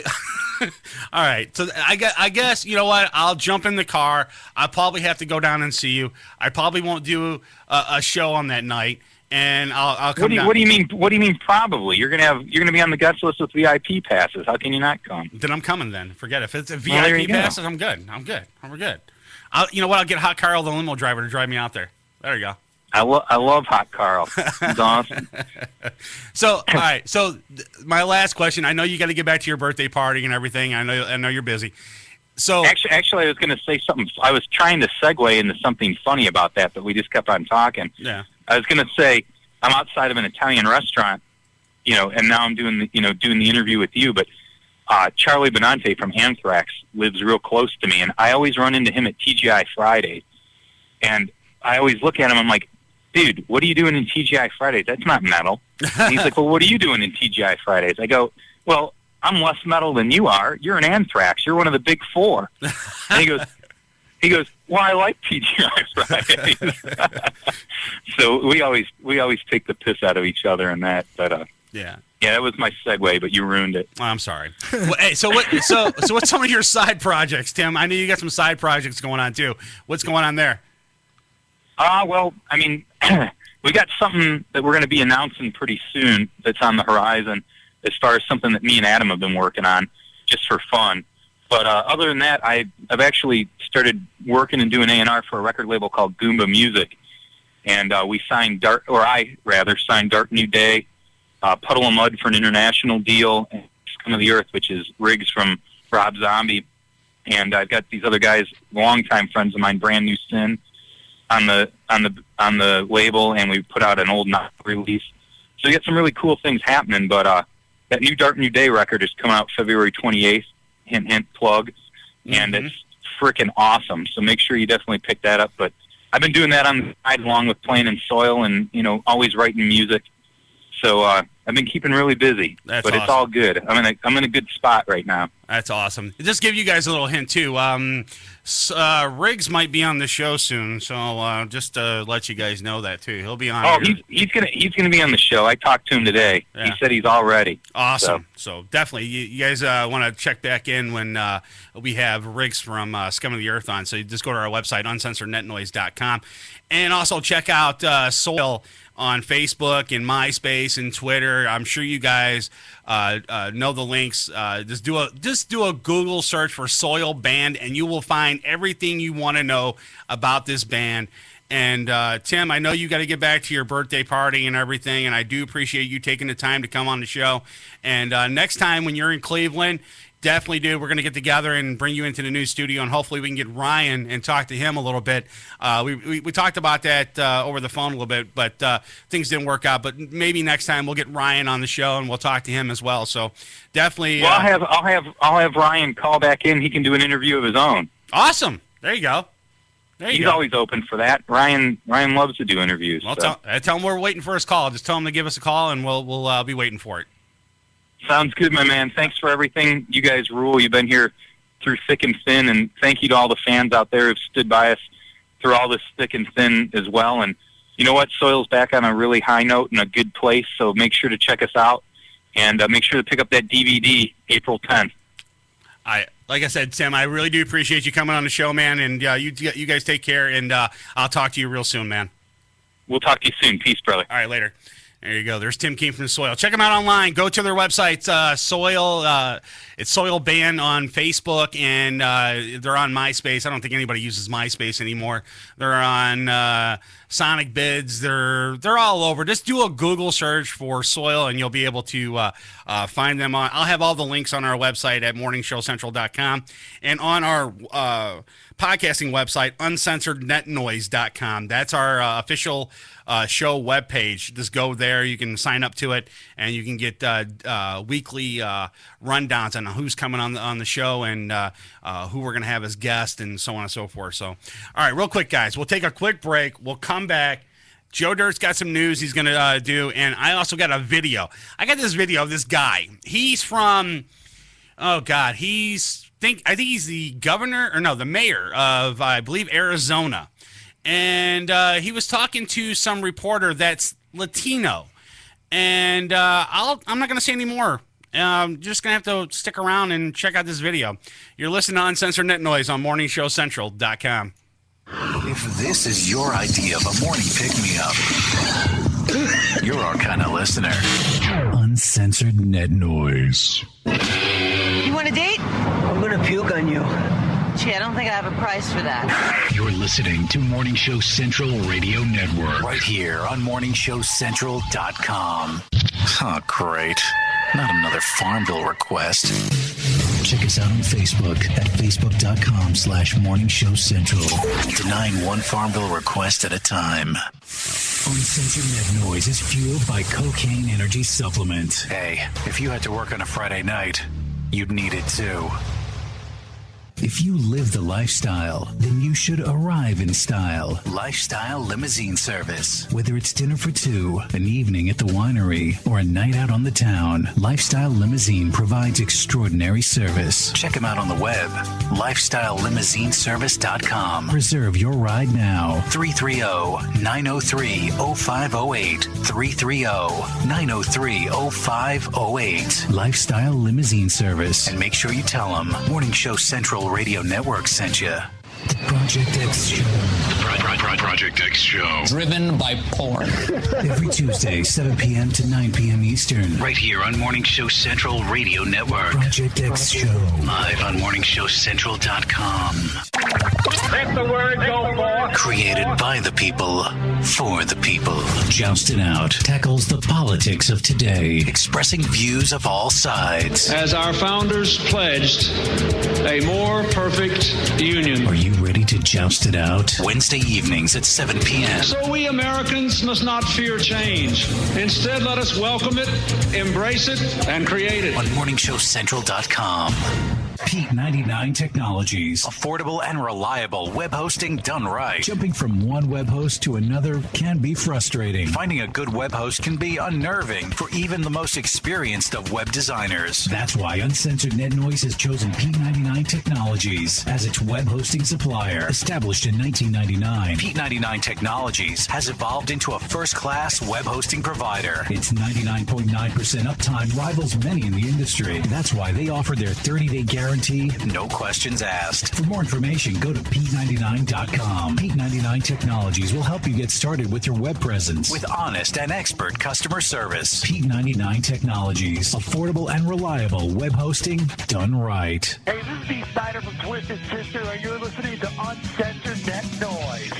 all right. So I guess you know what? I'll jump in the car. I probably have to go down and see you. I probably won't do a show on that night, and I'll come down. What do you mean? What do you mean? Probably you're gonna be on the guest list with VIP passes. How can you not come? Then I'm coming. Then forget it. If it's a VIP passes, I'm good. We're good. You know what? I'll get Hot Carl, the limo driver, to drive me out there. There you go. I love Hot Carl. He's awesome. So, all right. So, my last question. I know you got to get back to your birthday party and everything. I know you're busy. So, actually, I was going to say something. I was trying to segue into something funny about that, but we just kept on talking. Yeah. I was going to say I'm outside of an Italian restaurant, and now I'm doing the interview with you. But Charlie Benante from Anthrax lives real close to me, and I always run into him at TGI Friday, and I always look at him. I'm like, dude, what are you doing in TGI Fridays? That's not metal. And he's like, well, what are you doing in TGI Fridays? I go, well, I'm less metal than you are. You're an Anthrax. You're one of the big four. And he goes, well, I like TGI Fridays. So we always take the piss out of each other in that. But yeah, that was my segue, but you ruined it. Oh, I'm sorry. Well, hey, so what's some of your side projects, Tim? I know you got some side projects going on too. What's going on there? Well, I mean, we got something that we're going to be announcing pretty soon that's on the horizon as far as something that me and Adam have been working on just for fun. But other than that, I've actually started working and doing A&R for a record label called Goomba Music. And we signed I signed Dark New Day, Puddle of Mud for an international deal, and Scum of the Earth, which is Riggs from Rob Zombie. And I've got these other guys, longtime friends of mine, Brand New Sin, on the label, and we put out an old not release. So we got some really cool things happening. But that new Dark New Day record is coming out February 28th. Hint, hint, plug. And it's freaking awesome. So make sure you definitely pick that up. But I've been doing that on the side along with playing in Soil and always writing music. So I've been keeping really busy. But awesome. It's all good. I'm in a good spot right now. That's awesome. Just give you guys a little hint too. Riggs might be on the show soon, so just to let you guys know that too. He'll be on. Oh, he's gonna be on the show. I talked to him today. Yeah. He said he's all ready. Awesome. So definitely, you guys want to check back in when we have Riggs from Scum of the Earth on. So you just go to our website, uncensorednetnoise.com, and also check out Soil on Facebook and MySpace and Twitter. I'm sure you guys know the links. Just do a Google search for Soil Band, and you will find everything you want to know about this band. And Tim, I know you got to get back to your birthday party and everything, and I do appreciate you taking the time to come on the show. And next time when you're in Cleveland, definitely, dude, we're going to get together and bring you into the new studio, and hopefully we can get Ryan and talk to him a little bit. We talked about that over the phone a little bit, but things didn't work out. But maybe next time we'll get Ryan on the show and we'll talk to him as well. So definitely. Well, I'll have Ryan call back in. He can do an interview of his own. Awesome. There you go. He's always open for that. Ryan loves to do interviews. Well, tell him we're waiting for his call. Just tell him to give us a call, and we'll be waiting for it. Sounds good, my man. Thanks for everything. You guys rule. You've been here through thick and thin, and thank you to all the fans out there who've stood by us through all this thick and thin as well. And you know what? Soil's back on a really high note and a good place, so make sure to check us out. And make sure to pick up that DVD April 10th. Like I said, Tim, I really do appreciate you coming on the show, man. And you guys take care, and I'll talk to you real soon, man. We'll talk to you soon. Peace, brother. All right, later. There you go. There's Tim King from Soil. Check them out online. Go to their website, Soil. It's Soil Band on Facebook, and they're on MySpace. I don't think anybody uses MySpace anymore. They're on Sonic Bids. They're all over. Just do a Google search for Soil, and you'll be able to find them on. I'll have all the links on our website at morningshowcentral.com and on our podcasting website, uncensorednetnoise.com. That's our official show webpage. Just go there. You can sign up to it, and you can get weekly rundowns on who's coming on the show and who we're going to have as guests and so on and so forth. So, all right, real quick, guys. We'll take a quick break. We'll come back. Joe Dirt's got some news he's going to do, and I also got a video. I got this video of this guy. He's from, oh, God, I think he's the governor, or no, the mayor of, I believe, Arizona. And he was talking to some reporter that's Latino. And I'm not going to say any more. Just going to have to stick around and check out this video. You're listening to Uncensored Net Noise on MorningShowCentral.com. If this is your idea of a morning pick-me-up, you're our kind of listener. Uncensored Net Noise. You want a date? I'm gonna puke on you. Gee, I don't think I have a price for that. You're listening to Morning Show Central Radio Network. Right here on MorningShowCentral.com. Oh, great. Not another Farmville request. Check us out on Facebook at Facebook.com/MorningShowCentral. Denying one Farmville request at a time. Uncensored Net Noise is fueled by Cocaine Energy Supplement. Hey, if you had to work on a Friday night, you'd need it too. If you live the lifestyle, then you should arrive in style. Lifestyle Limousine Service. Whether it's dinner for two, an evening at the winery, or a night out on the town, Lifestyle Limousine provides extraordinary service. Check them out on the web, lifestylelimousineservice.com. Reserve your ride now. 330-903-0508. 330-903-0508. Lifestyle Limousine Service. And make sure you tell them Morning Show Central Radio Network sent you. The Project X Show. Project X Show. Driven by porn. Every Tuesday, 7 p.m. to 9 p.m. Eastern. Right here on Morning Show Central Radio Network. Project X Show. Live on MorningShowCentral.com. Let the word go forth. Created by the people, for the people. Jousted Out tackles the politics of today, expressing views of all sides. As our founders pledged, a more perfect union. Are you ready to joust it out? Wednesday evenings at 7 p.m. So we Americans must not fear change. Instead, let us welcome it, embrace it, and create it. On MorningShowCentral.com. Pete 99 Technologies. Affordable and reliable web hosting done right. Jumping from one web host to another can be frustrating. Finding a good web host can be unnerving for even the most experienced of web designers. That's why Uncensored Net Noise has chosen Pete 99 Technologies as its web hosting supplier. Established in 1999, Pete 99 Technologies has evolved into a first-class web hosting provider. Its 99.9% uptime rivals many in the industry. That's why they offer their 30-day guarantee, no questions asked. For more information, go to Pete99.com. Pete99 Technologies will help you get started with your web presence with honest and expert customer service. Pete99 Technologies. Affordable and reliable web hosting done right. Hey, this is Steve Snyder from Twisted Sister, and you're listening to Uncensored Net Noise.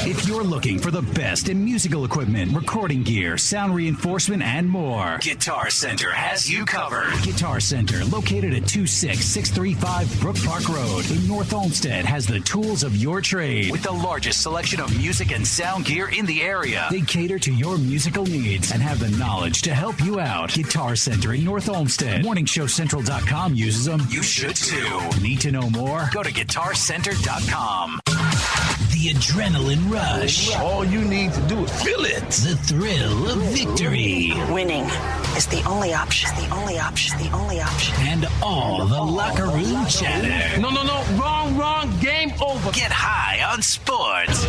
If you're looking for the best in musical equipment, recording gear, sound reinforcement, and more, Guitar Center has you covered. Guitar Center, located at 26635 Brook Park Road in North Olmsted, has the tools of your trade with the largest selection of music and sound gear in the area. They cater to your musical needs and have the knowledge to help you out. Guitar Center in North Olmsted. MorningShowCentral.com uses them. You should too. Need to know more? Go to GuitarCenter.com. The adrenaline rush. All you need to do is feel it. The thrill of victory. Winning is the only option. The only option. The only option. And all the locker room chatter. No. Wrong. Game over. Get high on sports.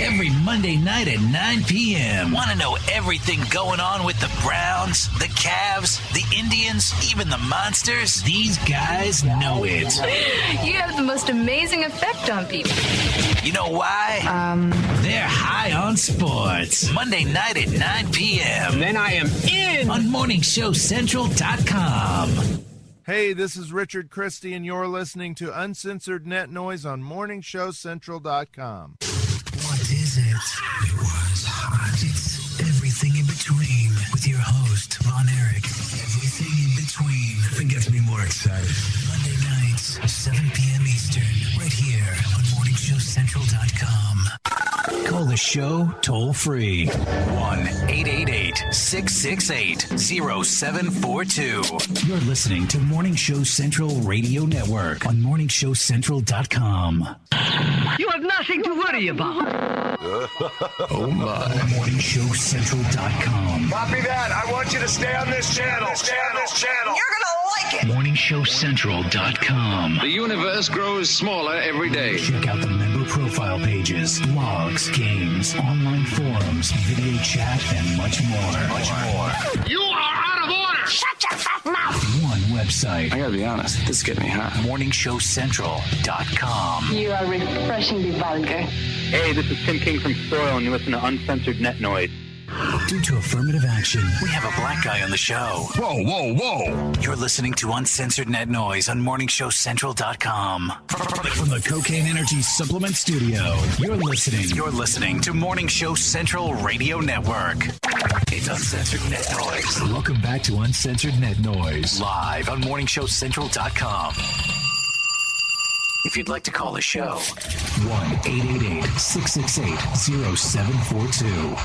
Every Monday night at 9 p.m. Want to know everything going on with the Browns, the Cavs, the Indians, even the Monsters? These guys know it. You have the most amazing effect on people. You know why? They're high on sports. Monday night at 9 p.m. Then I am in. On MorningShowCentral.com. Hey, this is Richard Christie, and you're listening to Uncensored Net Noise on MorningShowCentral.com. What is it? It was hot. It's everything in between with your host, Von Erich. Everything in between. Nothing gets me more excited. Monday nights, 7 p.m. Eastern, right here on MorningShowCentral.com. Call the show toll free. 1-888-668-0742. You're listening to Morning Show Central Radio Network on MorningShowCentral.com. You have nothing to worry about. Oh my. MorningShowCentral.com. Copy that. I want you to stay on this channel. You're gonna like it. MorningShowCentral.com. The universe grows smaller every day. Check out the member profile pages, blogs, games, online forums, video chat, and much more. You are out of order. Shut your fat mouth. One website. I gotta be honest, this is getting me hot. MorningShowCentral.com. You are refreshingly vulgar. Hey, this is Tim King from Soil, and you listen to Uncensored Net Noise. Due to affirmative action, we have a black guy on the show. Whoa. You're listening to Uncensored Net Noise on MorningShowCentral.com. From the Cocaine Energy Supplement Studio, you're listening to Morning Show Central Radio Network. It's Uncensored Net Noise. Welcome back to Uncensored Net Noise, live on MorningShowCentral.com. If you'd like to call the show, 1-888-668-0742.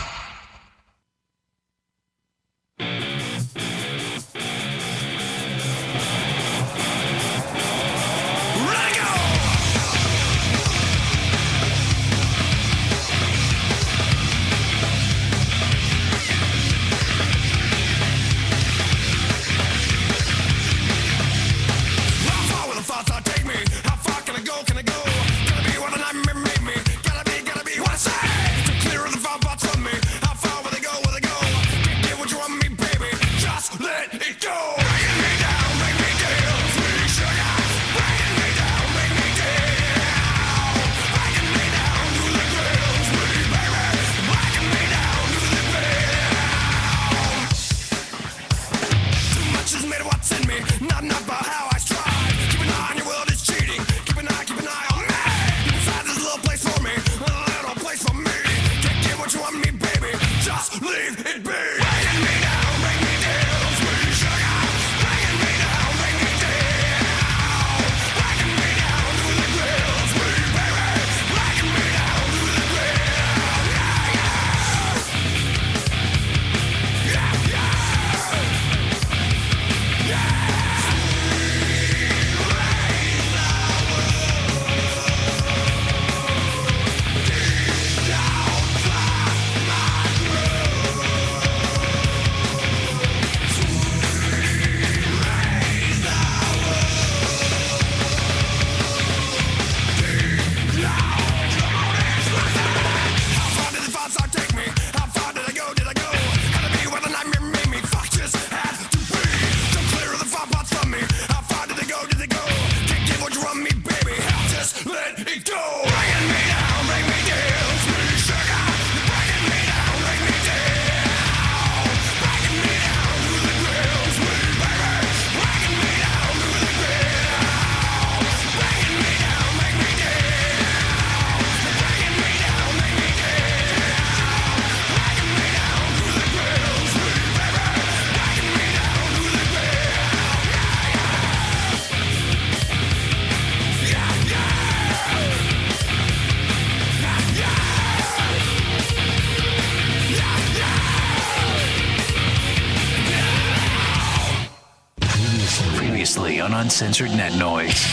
Previously on Uncensored Net Noise.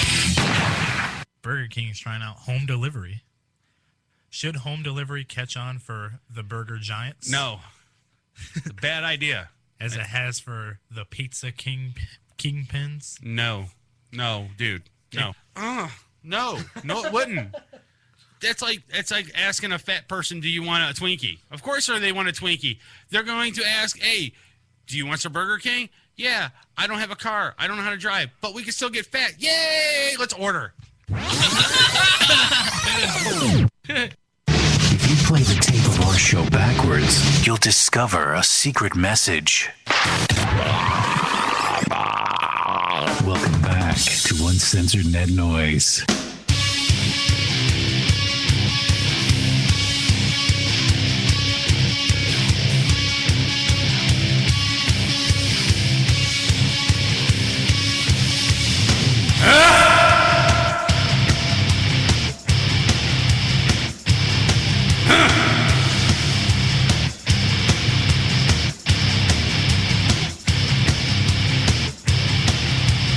Burger King's trying out home delivery. Should home delivery catch on for the burger giants? No. It's a bad idea. As it has for the pizza kingpins? No, dude. No. No, it wouldn't. It's like asking a fat person, do you want a Twinkie? Of course they want a Twinkie. They're going to ask, hey, do you want some Burger King? Yeah, I don't have a car. I don't know how to drive, but we can still get fat. Yay, let's order. If you play the tape of our show backwards, you'll discover a secret message. Welcome back to Uncensored Net Noise.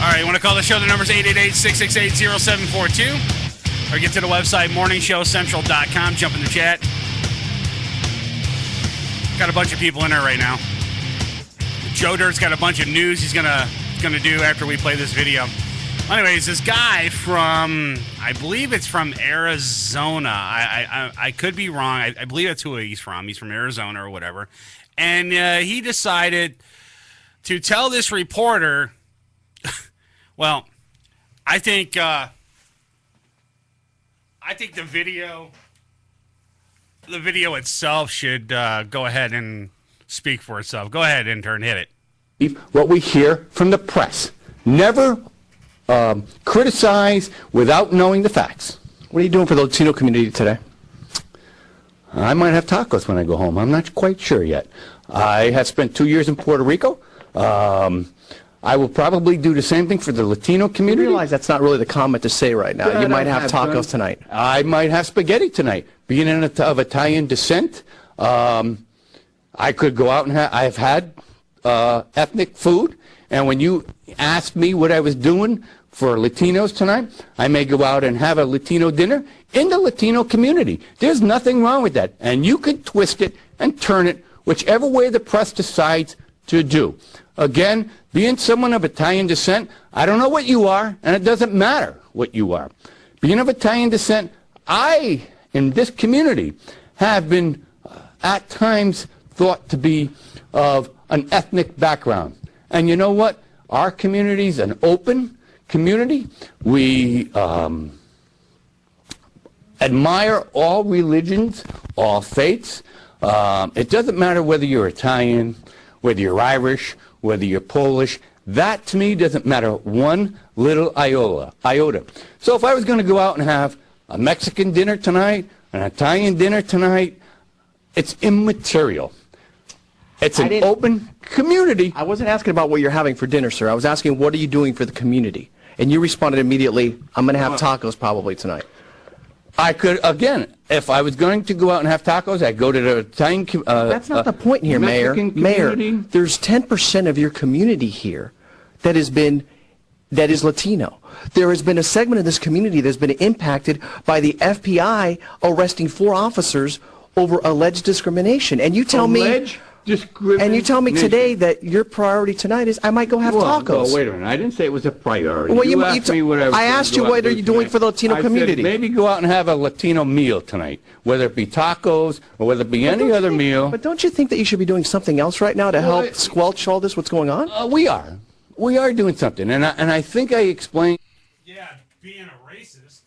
All right, you want to call the show? The number's 888-668-0742. Or get to the website, morningshowcentral.com. Jump in the chat. Got a bunch of people in there right now. Joe Dirt's got a bunch of news he's gonna do after we play this video. Anyways, this guy from, I believe it's from Arizona. I could be wrong. I believe that's who he's from. He's from Arizona or whatever. And he decided to tell this reporter... Well, I think the video itself should go ahead and speak for itself. Go ahead, intern, hit it. What we hear from the press. Never criticize without knowing the facts. What are you doing for the Latino community today? I might have tacos when I go home. I'm not quite sure yet. I have spent 2 years in Puerto Rico. I will probably do the same thing for the Latino community. You realize that's not really the comment to say right now. You might have tacos tonight. I might have spaghetti tonight. Being of Italian descent, I could go out and I've had ethnic food. And when you asked me what I was doing for Latinos tonight, I may go out and have a Latino dinner in the Latino community. There's nothing wrong with that. And you can twist it and turn it whichever way the press decides to do. Again, being someone of Italian descent, I don't know what you are, and it doesn't matter what you are. Being of Italian descent, I, in this community, have been at times thought to be of an ethnic background. And you know what? Our community is an open community. We admire all religions, all faiths. It doesn't matter whether you're Italian, whether you're Irish, whether you're Polish. That, to me, doesn't matter one little iota. So if I was going to go out and have a Mexican dinner tonight, an Italian dinner tonight, it's immaterial. It's an open community. I wasn't asking about what you're having for dinner, sir. I was asking, what are you doing for the community? And you responded immediately, I'm going to have tacos probably tonight. I could, again, if I was going to go out and have tacos, I'd go to the Italian that's not the point here, Mayor. Mayor, there's 10% of your community here that is Latino. There has been a segment of this community that's been impacted by the FBI arresting 4 officers over alleged discrimination. And you tell me today that your priority tonight is I might go have tacos. Well, wait a minute. I didn't say it was a priority. Well, you asked me what I asked you what are you doing for the Latino community. Said maybe go out and have a Latino meal tonight, whether it be tacos or whether it be any other meal. But don't you think that you should be doing something else right now to help squelch all this, what's going on? We are. We are doing something. And I think I explained. Yeah, being a racist.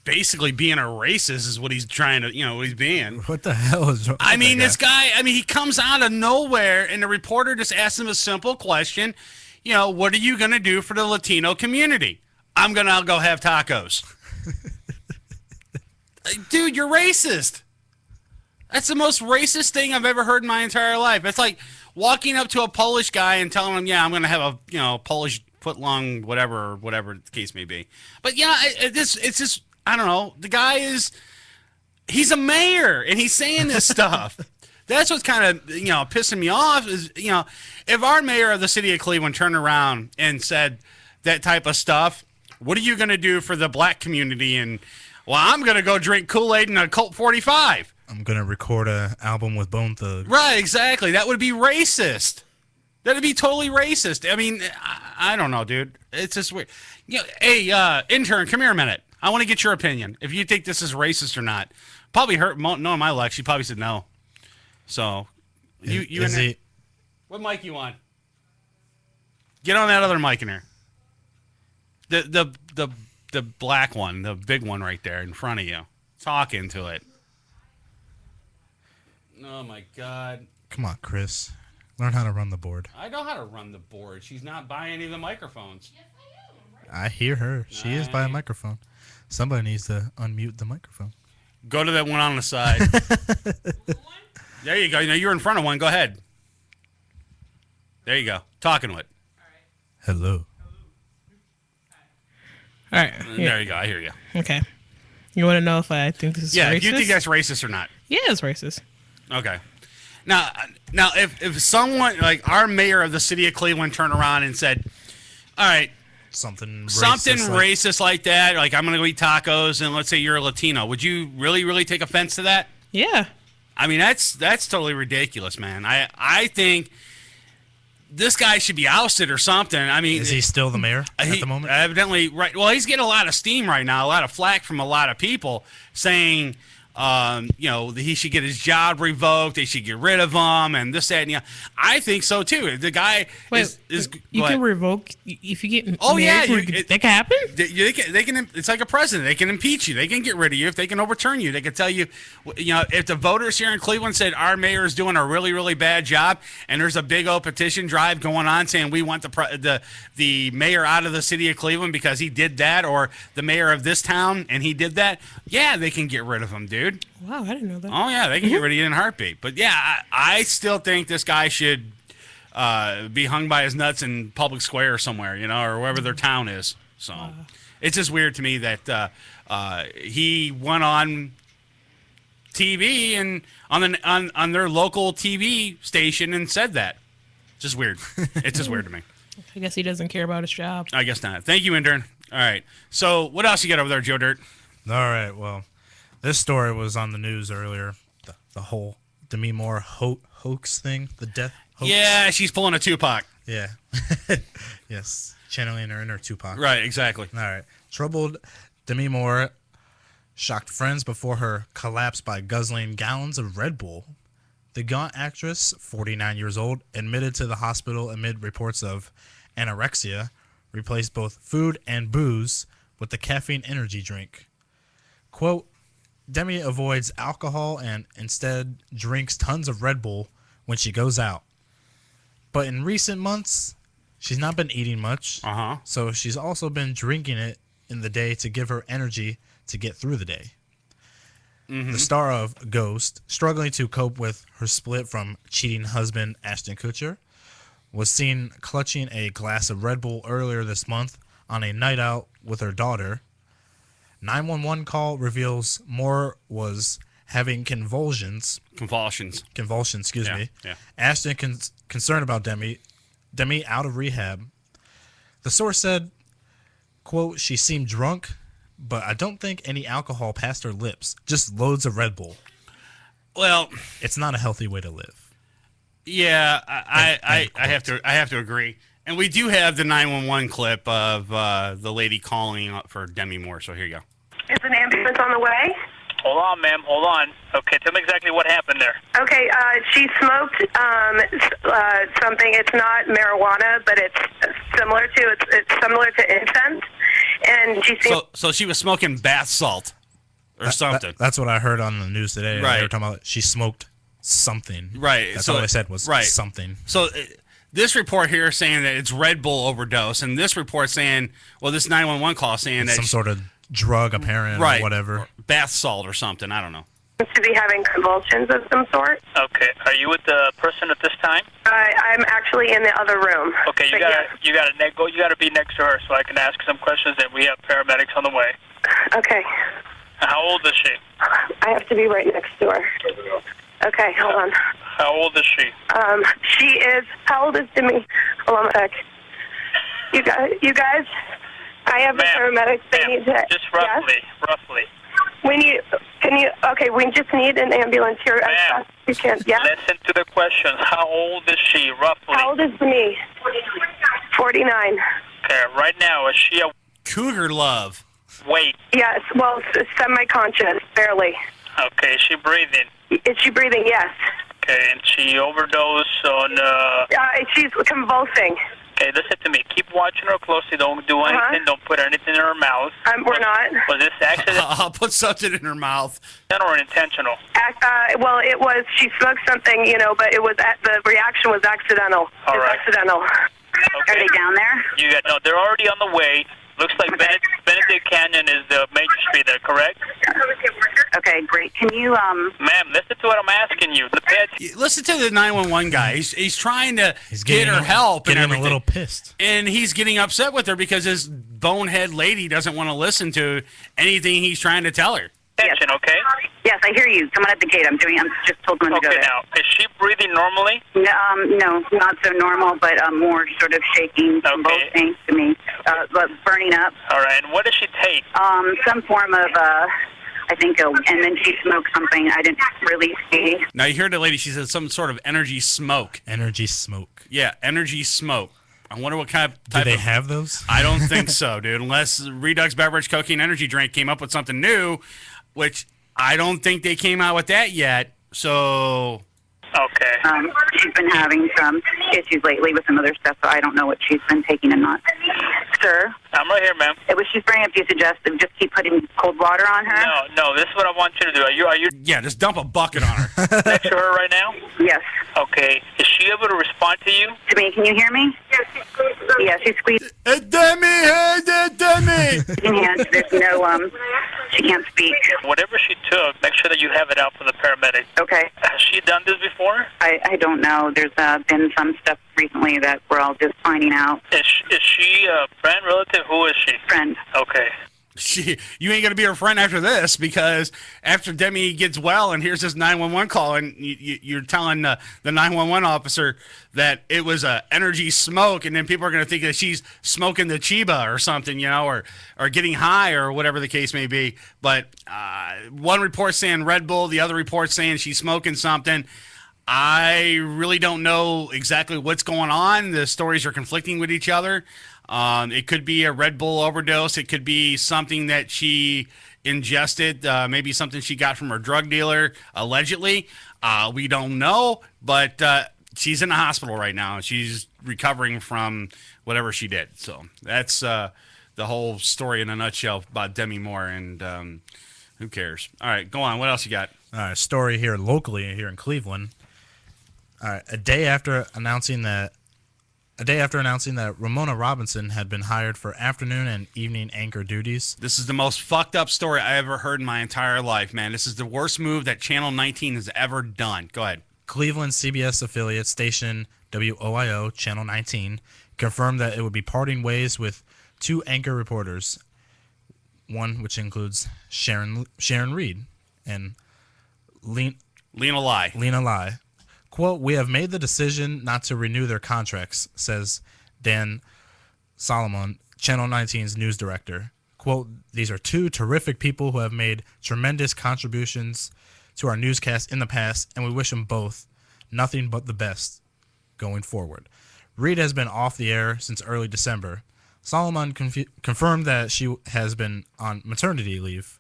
Basically, being a racist is what he's trying to, what he's being. What the hell is wrong? I mean, this guy, he comes out of nowhere, and the reporter just asks him a simple question. What are you going to do for the Latino community? I'm going to go have tacos. Dude, you're racist. That's the most racist thing I've ever heard in my entire life. It's like walking up to a Polish guy and telling him, yeah, I'm going to have a, Polish foot-long whatever the case may be. But, it's just... I don't know. The guy he's a mayor, and he's saying this stuff. That's what's kind of, pissing me off is, if our mayor of the city of Cleveland turned around and said that type of stuff, what are you going to do for the black community? And Well, I'm going to go drink Kool-Aid and a Colt 45. I'm going to record an album with Bone Thugs. Right, exactly. That would be racist. That would be totally racist. I mean, I don't know, dude. It's just weird. You know, hey, intern, come here a minute. I want to get your opinion. If you think this is racist or not. Probably hurt. No, my luck. She probably said no. So, you is in there? he? What mic you on? Get on that other mic in there. The black one, the big one right there in front of you. Talk into it. Oh my God. Come on, Chris. Learn how to run the board. I know how to run the board. She's not buying any of the microphones. I hear her. She is by a microphone. Somebody needs to unmute the microphone. Go to that one on the side. There you go. You know, you're in front of one. Go ahead. There you go. Talking to it. Hello. All right. There you go. I hear you. Okay. You want to know if I think this is racist? Yeah, do you think that's racist or not? Yeah, it's racist. Okay. Now, if someone, like our mayor of the city of Cleveland turned around and said, all right, something racist like that, like I'm going to go eat tacos, and let's say you're a Latino, would you really take offense to that? Yeah. I mean, that's totally ridiculous, man. I think this guy should be ousted or something. I mean, is he still the mayor at the moment? Evidently, right. Well, he's getting a lot of steam right now, a lot of flack from a lot of people saying, he should get his job revoked. They should get rid of him, and this, that, and the. I think so too. The guy is. You can revoke if you get. Oh yeah, that can happen. They can. It's like a president. They can impeach you. They can get rid of you. If they can overturn you, they can tell you. If the voters here in Cleveland said our mayor is doing a really bad job, and there's a big old petition drive going on saying we want the mayor out of the city of Cleveland because he did that, or the mayor of this town and he did that. Yeah, they can get rid of him, dude. Wow, I didn't know that. Oh, yeah, they can get rid of you in a heartbeat. But, yeah, I still think this guy should be hung by his nuts in public square somewhere, or wherever their town is. So it's just weird to me that he went on TV and on their local TV station and said that. Just weird. It's just weird to me. I guess he doesn't care about his job. I guess not. Thank you, intern. All right. So what else you got over there, Joe Dirt? All right, well. This story was on the news earlier. The whole Demi Moore hoax thing, the death hoax. Yeah, she's pulling a Tupac. Yeah. Yes, channeling her inner Tupac. Right, exactly. All right. Troubled Demi Moore shocked friends before her collapse by guzzling gallons of Red Bull. The gaunt actress, 49 years old, admitted to the hospital amid reports of anorexia, replaced both food and booze with the caffeine energy drink. Quote, Demi avoids alcohol and instead drinks tons of Red Bull when she goes out. But in recent months, she's not been eating much. So she's also been drinking it in the day to give her energy to get through the day. Mm-hmm. The star of Ghost, struggling to cope with her split from cheating husband Ashton Kutcher, was seen clutching a glass of Red Bull earlier this month on a night out with her daughter. 911 call reveals Moore was having convulsions. Convulsions, excuse me. Yeah. Ashton concerned about Demi out of rehab. The source said, quote, she seemed drunk, but I don't think any alcohol passed her lips. Just loads of Red Bull. Well, it's not a healthy way to live. Yeah, I have to agree. And we do have the 911 clip of the lady calling for Demi Moore. So here you go. Is an ambulance on the way? Hold on, ma'am. Hold on. Okay, tell me exactly what happened there. Okay, she smoked something. It's not marijuana, but it's similar to incense. And she so she was smoking bath salt or something. That's what I heard on the news today. Right. They were talking about she smoked something. Right. That's all I said was something. So this report here is saying that it's Red Bull overdose, and this report saying, well, this 911 call saying that some sort of drug apparent or whatever. Or bath salt or something. I don't know. To be having convulsions of some sort. Okay. Are you with the person at this time? I'm actually in the other room. Okay, you gotta be next to her so I can ask some questions, and we have paramedics on the way. Okay. How old is she? I have to be right next to her. Okay, hold on. How old is she? She is. How old is Demi? Hold on a sec. You guys. I have the paramedics. They need to. Just roughly. We just need an ambulance here. Ma'am, You can't, yeah? listen to the questions. How old is she, roughly? How old is Demi? 49. Okay, right now, is she a cougar love? Wait. Yes, well, semi-conscious, barely. Okay, is she breathing? Is she breathing? Yes. Okay, and she overdosed on... She's convulsing. Okay, listen to me. Keep watching her closely. Don't do anything. Don't put anything in her mouth. We're not. Was this accident? I'll put something in her mouth. Or intentional? Well, it was, she smoked something, but it was, the reaction was accidental. All right. Accidental. Okay. Are they down there? No, they're already on the way. Looks like Benedict Canyon is the major street there, correct? Okay, great. Can you, Ma'am, listen to what I'm asking you. Listen to the 911 guy. He's trying to get her help and getting everything. a little pissed. And he's getting upset with her because his bonehead lady doesn't want to listen to anything he's trying to tell her. Attention, okay? Yes, I hear you. Someone at the gate. I'm just told someone to go there. Okay, now, is she breathing normally? No, not so normal, but more sort of shaking, convulsing to me, but burning up. All right, and what does she take? Some form of, I think, and then she smoked something I didn't really see. Now, you heard the lady. She said some sort of energy smoke. Energy smoke. Yeah, energy smoke. I wonder what kind of Do they have those? I don't think so, dude. Unless Redux Beverage Cocaine Energy Drink came up with something new, which I don't think they came out with that yet. So... Okay. She's been having some issues lately with some other stuff, so I don't know what she's been taking and not. Sir? I'm right here, ma'am. She's bringing up, do you suggest that we just keep putting cold water on her? No, this is what I want you to do. Are you? Yeah, just dump a bucket on her. Next to her right now? Yes. Okay. Is she able to respond to you? To me, can you hear me? Yeah, she's squeezed. Demi, hey, Demi! There's no, she can't speak. Whatever she took, make sure that you have it out for the paramedics. Okay. Has she done this before? I don't know. There's been some stuff recently that we're all just finding out. Is she a friend, relative? Who is she? Friend. Okay. You ain't gonna be her friend after this, because after Demi gets well and here's this 911 call and you're telling the 911 officer that it was a energy smoke, and then people are gonna think that she's smoking the Chiba or something, or getting high or whatever the case may be. But one report saying Red Bull, the other report saying she's smoking something. I really don't know exactly what's going on. The stories are conflicting with each other. It could be a Red Bull overdose. It could be something that she ingested, maybe something she got from her drug dealer, allegedly. We don't know, but she's in the hospital right now. She's recovering from whatever she did. So that's the whole story in a nutshell about Demi Moore, and who cares? All right, go on. What else you got? All right, story here locally, here in Cleveland. All right, a day after announcing that Ramona Robinson had been hired for afternoon and evening anchor duties. This is the most fucked up story I ever heard in my entire life, man. This is the worst move that Channel 19 has ever done. Go ahead. Cleveland CBS affiliate station WOIO Channel 19 confirmed that it would be parting ways with two anchor reporters, one which includes Sharon Reed and Lynna Lai. Quote, "We have made the decision not to renew their contracts," says Dan Solomon, Channel 19's news director. Quote, "These are two terrific people who have made tremendous contributions to our newscast in the past, and we wish them both nothing but the best going forward." Reed has been off the air since early December. Solomon confirmed that she has been on maternity leave.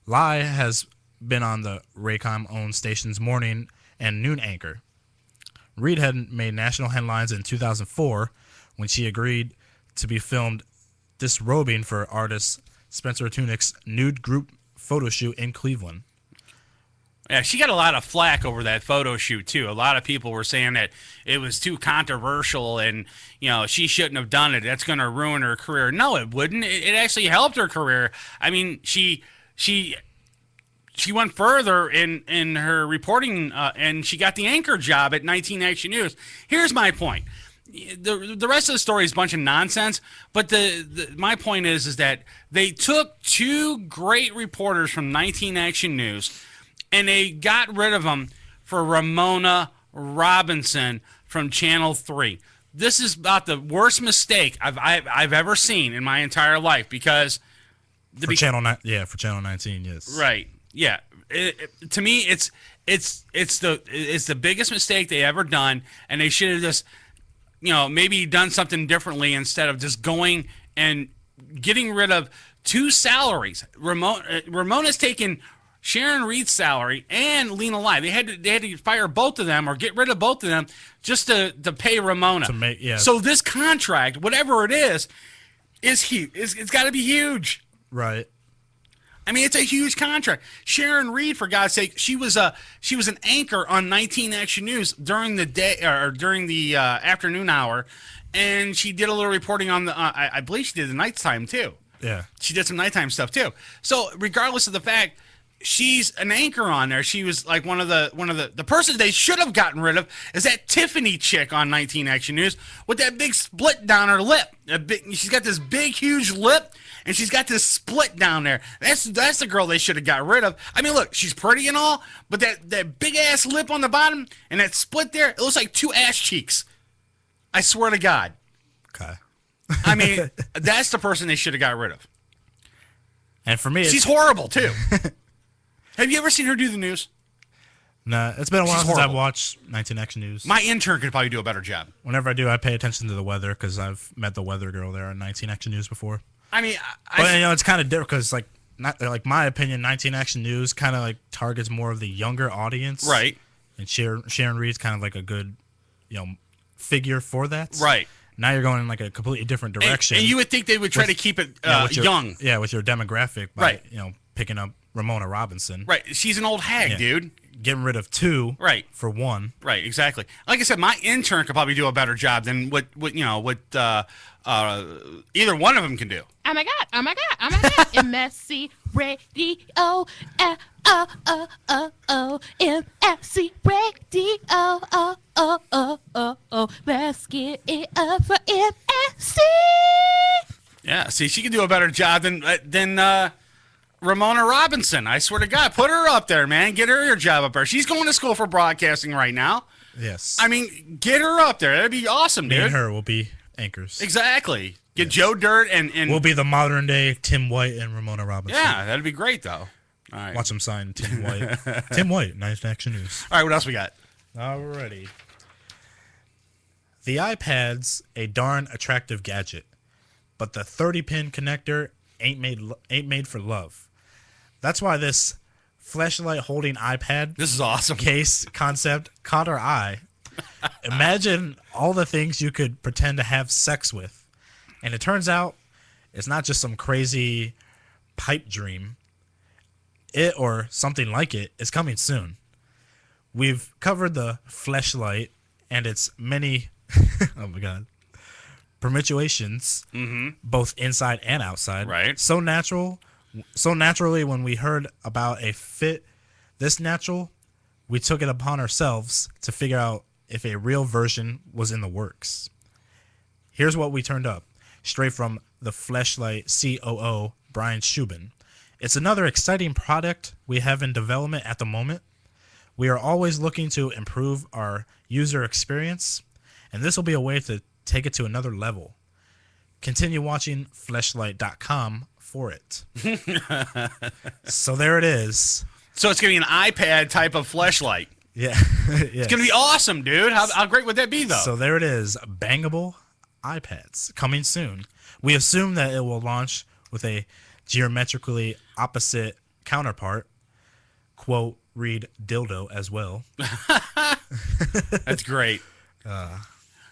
Lai has been on the Raycom-owned station's morning and noon anchor. Reed had made national headlines in 2004 when she agreed to be filmed disrobing for artist Spencer Tunick's nude group photo shoot in Cleveland. Yeah, she got a lot of flack over that photo shoot, too. A lot of people were saying that it was too controversial and, she shouldn't have done it. That's going to ruin her career. No, it wouldn't. It actually helped her career. I mean, she went further in her reporting, and she got the anchor job at 19 Action News. Here's my point. The rest of the story is a bunch of nonsense, but my point is that they took two great reporters from 19 Action News, and they got rid of them for Ramona Robinson from Channel 3. This is about the worst mistake I've ever seen in my entire life, because For Channel 9, for Channel 19, yes. Right. Yeah. To me, it's the biggest mistake they ever done, and they should have just, maybe done something differently instead of just going and getting rid of 2 salaries. Ramona's taken Sharon Reed's salary and Lynna Lai. They had to fire both of them or get rid of both of them just to pay Ramona. So this contract, whatever it is huge. It's got to be huge. Right. I mean, it's a huge contract. Sharon Reed, for God's sake, she was an anchor on 19 Action News during the day or during the afternoon hour, and she did a little reporting on the. I believe she did the nighttime too. Yeah. She did some nighttime stuff too. So regardless of the fact, she's an anchor on there. She was like one of the persons they should have gotten rid of is that Tiffany chick on 19 Action News with that big split down her lip. She's got this big, huge lip, and she's got this split down there. That's the girl they should have got rid of. I mean, look, she's pretty and all, but that big ass lip on the bottom and that split there, it looks like 2 ass cheeks. I swear to God. Okay. I mean, that's the person they should have got rid of. And for me, she's horrible too. Have you ever seen her do the news? Nah, it's been a while since I've watched 19 Action News. My intern could probably do a better job. Whenever I do, I pay attention to the weather because I've met the weather girl there on 19 Action News before. I mean, but it's kind of different because, like my opinion, 19 Action News kind of like targets more of the younger audience, right? And Sharon Reed's kind of like a good, figure for that, right? Now you're going in like a completely different direction, and you would think they would try to keep it young, with your demographic, by, right? Picking up Ramona Robinson, right? She's an old hag, dude. Getting rid of 2, right, for 1, right? Exactly. Like I said, my intern could probably do a better job than what either one of them can do. Oh my god! MSC Radio, MSC Radio, let's get it up for MSC. Yeah, see, she can do a better job than Ramona Robinson. I swear to God, put her up there, man. Get her your job up there. She's going to school for broadcasting right now. Yes. I mean, get her up there. That'd be awesome, dude. Me and her will be anchors. Exactly. Get Joe Dirt and we'll be the modern day Tim White and Ramona Robinson. Yeah, that'd be great though. All right. Watch them sign Tim White. Tim White, 19 Action News. All right, what else we got? Alrighty. The iPad's a darn attractive gadget, but the 30-pin connector ain't made for love. That's why this flashlight holding iPad, this is awesome, case concept caught our eye. Imagine all the things you could pretend to have sex with. And it turns out it's not just some crazy pipe dream. It, or something like it, is coming soon. We've covered the fleshlight and its many, oh my God, permutations, both inside and outside. Right. So naturally, when we heard about a fit this natural, we took it upon ourselves to figure out if a real version was in the works. Here's what we turned up, straight from the Fleshlight COO, Brian Shubin. It's another exciting product we have in development at the moment. We are always looking to improve our user experience, and this will be a way to take it to another level. Continue watching fleshlight.com for it. So there it is. So it's going to be an iPad type of fleshlight. Yeah. It's going to be awesome, dude. How great would that be, though? So there it is. Bangable iPads coming soon. We assume that it will launch with a geometrically opposite counterpart. Quote, read dildo as well. That's great.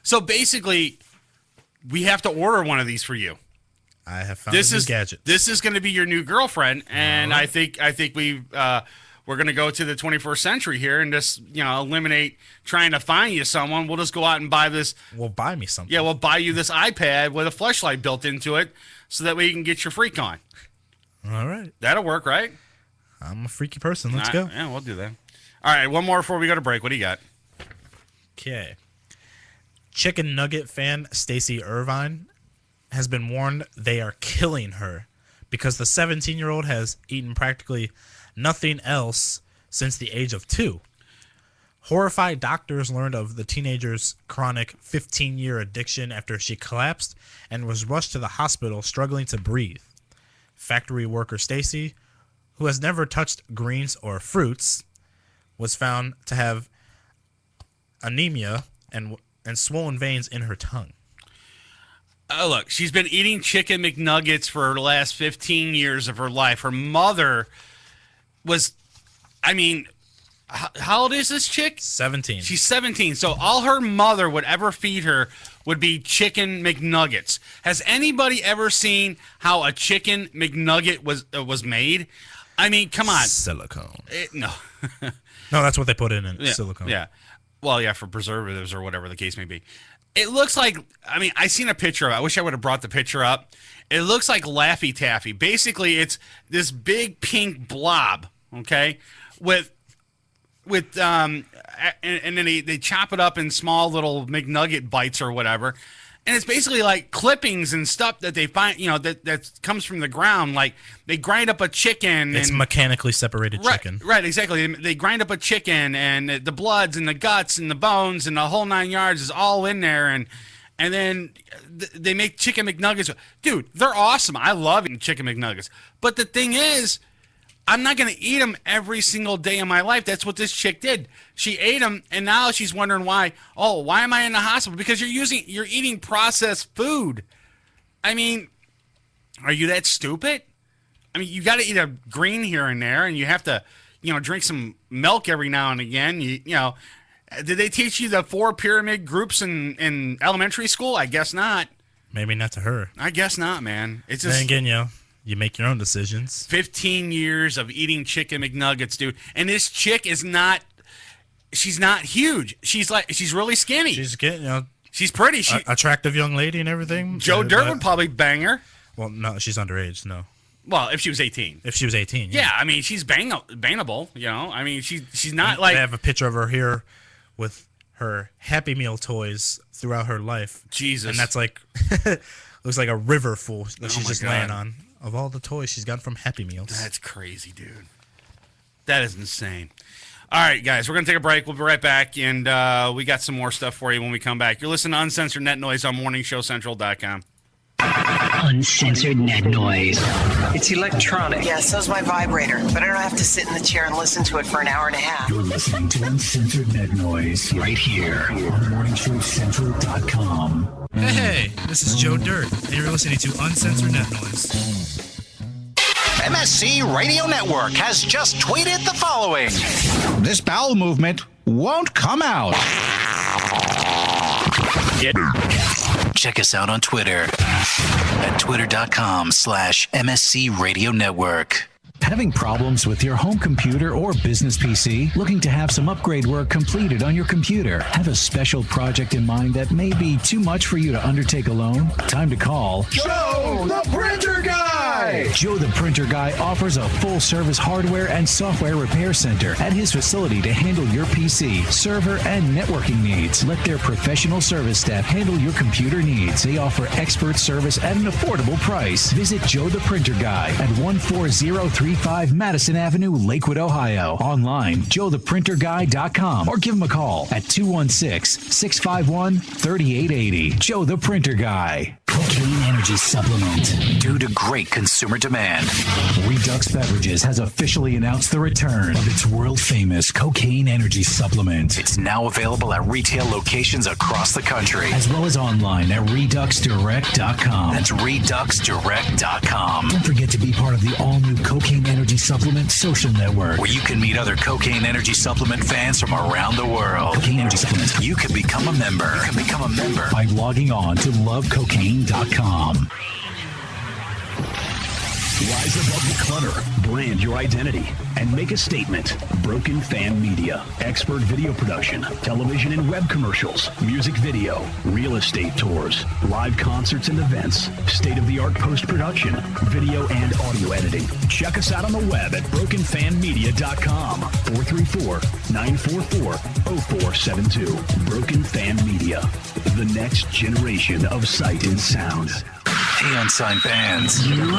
So basically, we have to order one of these for you. I have found a new gadget. This is going to be your new girlfriend, and right. I think we're going to go to the 21st century here and just eliminate trying to find you someone. We'll just go out and buy this. We'll buy me something. Yeah, we'll buy you this iPad with a fleshlight built into it, so that way you can get your freak on. All right, that'll work, right? I'm a freaky person. Let's go. Yeah, we'll do that. All right, one more before we go to break. What do you got? Okay. Chicken Nugget fan Stacy Irvine has been warned they are killing her because the 17-year-old has eaten practically nothing else since the age of 2. Horrified doctors learned of the teenager's chronic 15-year addiction after she collapsed and was rushed to the hospital struggling to breathe. factory worker Stacy, who has never touched greens or fruits, was found to have anemia and swollen veins in her tongue. Oh, look, she's been eating chicken McNuggets for the last 15 years of her life. Her mother was, how old is this chick? 17. She's 17. So all her mother would ever feed her would be chicken McNuggets. Has anybody ever seen how a chicken McNugget was made? I mean, come on. Silicone. No. No, that's what they put in Yeah, silicone. Yeah. Well, yeah, for preservatives or whatever the case may be. It looks like, I seen a picture of it. I wish I would have brought the picture up. It looks like Laffy Taffy. Basically, it's this big pink blob, okay, and then they chop it up in small little McNugget bites or whatever. And it's basically like clippings and stuff that they find, that comes from the ground. Like they grind up a chicken. It's mechanically separated chicken. Right, exactly. They grind up a chicken and the bloods and the guts and the bones and the whole 9 yards is all in there. And then they make chicken McNuggets. Dude, they're awesome. I love eating chicken McNuggets. But the thing is, I'm not going to eat them every single day of my life. That's what this chick did. She ate them, and now she's wondering why. Oh, why am I in the hospital? Because you're eating processed food. I mean, are you that stupid? I mean, you got to eat a green here and there, and you have to, drink some milk every now and again. You know, did they teach you the 4 pyramid groups in elementary school? I guess not. Maybe not to her. I guess not, man. It's just. Then again, you make your own decisions. 15 years of eating chicken McNuggets, dude. And this chick is not, she's not huge. She's really skinny. She's getting, she's pretty. Attractive young lady and everything. Joe Dirt would probably bang her. Well, no, she's underage, no. Well, if she was 18. If she was 18, yeah. I mean, she's bangable, I mean, she's not like. They have a picture of her here with her Happy Meal toys throughout her life. Jesus. And that's like, looks like a river full that she's just God. laying on. Of all the toys she's gotten from Happy Meals. That's crazy, dude. That is insane. All right, guys, we're going to take a break. We'll be right back, and we got some more stuff for you when we come back. You're listening to Uncensored Net Noise on MorningShowCentral.com. Uncensored Net Noise. It's electronic. Yeah, so's my vibrator, but I don't have to sit in the chair and listen to it for an hour and a half. You're listening to Uncensored Net Noise right here on MorningShowCentral.com. Hey, this is Joe Dirt, and you're listening to Uncensored Net Noise. MSC Radio Network has just tweeted the following. This bowel movement won't come out. Check us out on Twitter at twitter.com/MSC Radio Network. Having problems with your home computer or business PC? Looking to have some upgrade work completed on your computer? Have a special project in mind that may be too much for you to undertake alone? Time to call Joe the Printer Guy! Joe the Printer Guy offers a full-service hardware and software repair center at his facility to handle your PC, server, and networking needs. Let their professional service staff handle your computer needs. They offer expert service at an affordable price. Visit Joe the Printer Guy at 14035 Madison Avenue, Lakewood, Ohio. Online, joetheprinterguy.com, or give him a call at 216-651-3880. Joe the Printer Guy. Cocaine Energy Supplement. Due to great consumer demand, Redux Beverages has officially announced the return of its world-famous Cocaine Energy Supplement. It's now available at retail locations across the country, as well as online at ReduxDirect.com. That's ReduxDirect.com. Don't forget to be part of the all-new Cocaine Energy Supplement social network, where you can meet other Cocaine Energy Supplement fans from around the world. Cocaine Energy Supplement. You can become a member. By logging on to lovecocaine.com. Rise above the clutter, brand your identity, and make a statement. Broken Fan Media. Expert video production, television and web commercials, music video, real estate tours, live concerts and events, state-of-the-art post-production, video and audio editing. Check us out on the web at brokenfanmedia.com. 434-944-0472. Broken Fan Media. The next generation of sight and sound. Hey, Unsigned Fans. You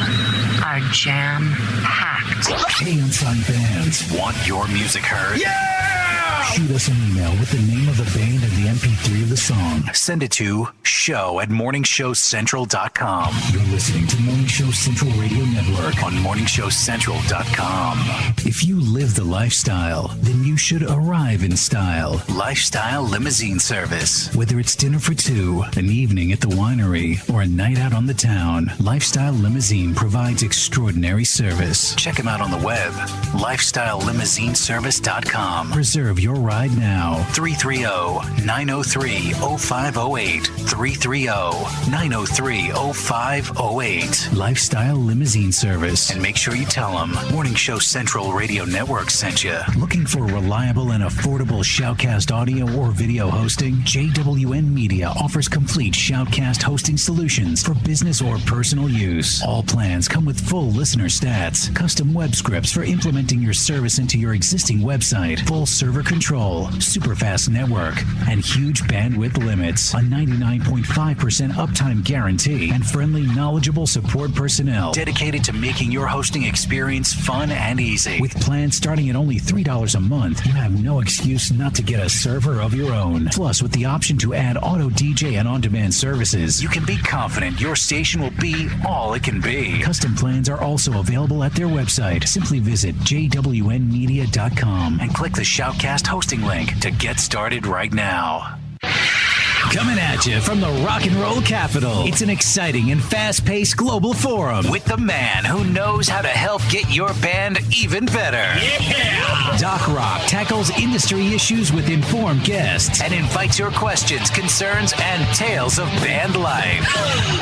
are jam-packed. Hey, Unsigned Fans. Want your music heard? Yeah! Shoot us an email with the name of the band and the MP3 of the song. Send it to show@morningshowcentral.com. You're listening to Morning Show Central Radio Network on morningshowcentral.com. If you live the lifestyle, then you should arrive in style. Lifestyle Limousine Service. Whether it's dinner for two, an evening at the winery, or a night out on the town, Lifestyle Limousine provides extraordinary service. Check them out on the web, lifestylelimousineservice.com. Reserve your ride now. 330-903-0508. 330-903-0508. Lifestyle Limousine Service. And make sure you tell them Morning Show Central Radio Network sent you. Looking for reliable and affordable Shoutcast audio or video hosting? JWN Media offers complete Shoutcast hosting solutions for business or personal use. All plans come with full listener stats, custom web scripts for implementing your service into your existing website, full server control, super fast network, and huge bandwidth limits, a 99.5% uptime guarantee, and friendly, knowledgeable support personnel dedicated to making your hosting experience fun and easy. With plans starting at only $3 a month, you have no excuse not to get a server of your own. Plus, with the option to add auto DJ and on-demand services, you can be confident your station will be all it can be. Custom plans are also available at their website. Simply visit jwnmedia.com and click the Shoutcast hosting link to get started right now. Coming at you from the rock and roll capital, it's an exciting and fast-paced global forum with the man who knows how to help get your band even better. Yeah! Doc Rock tackles industry issues with informed guests and invites your questions, concerns, and tales of band life.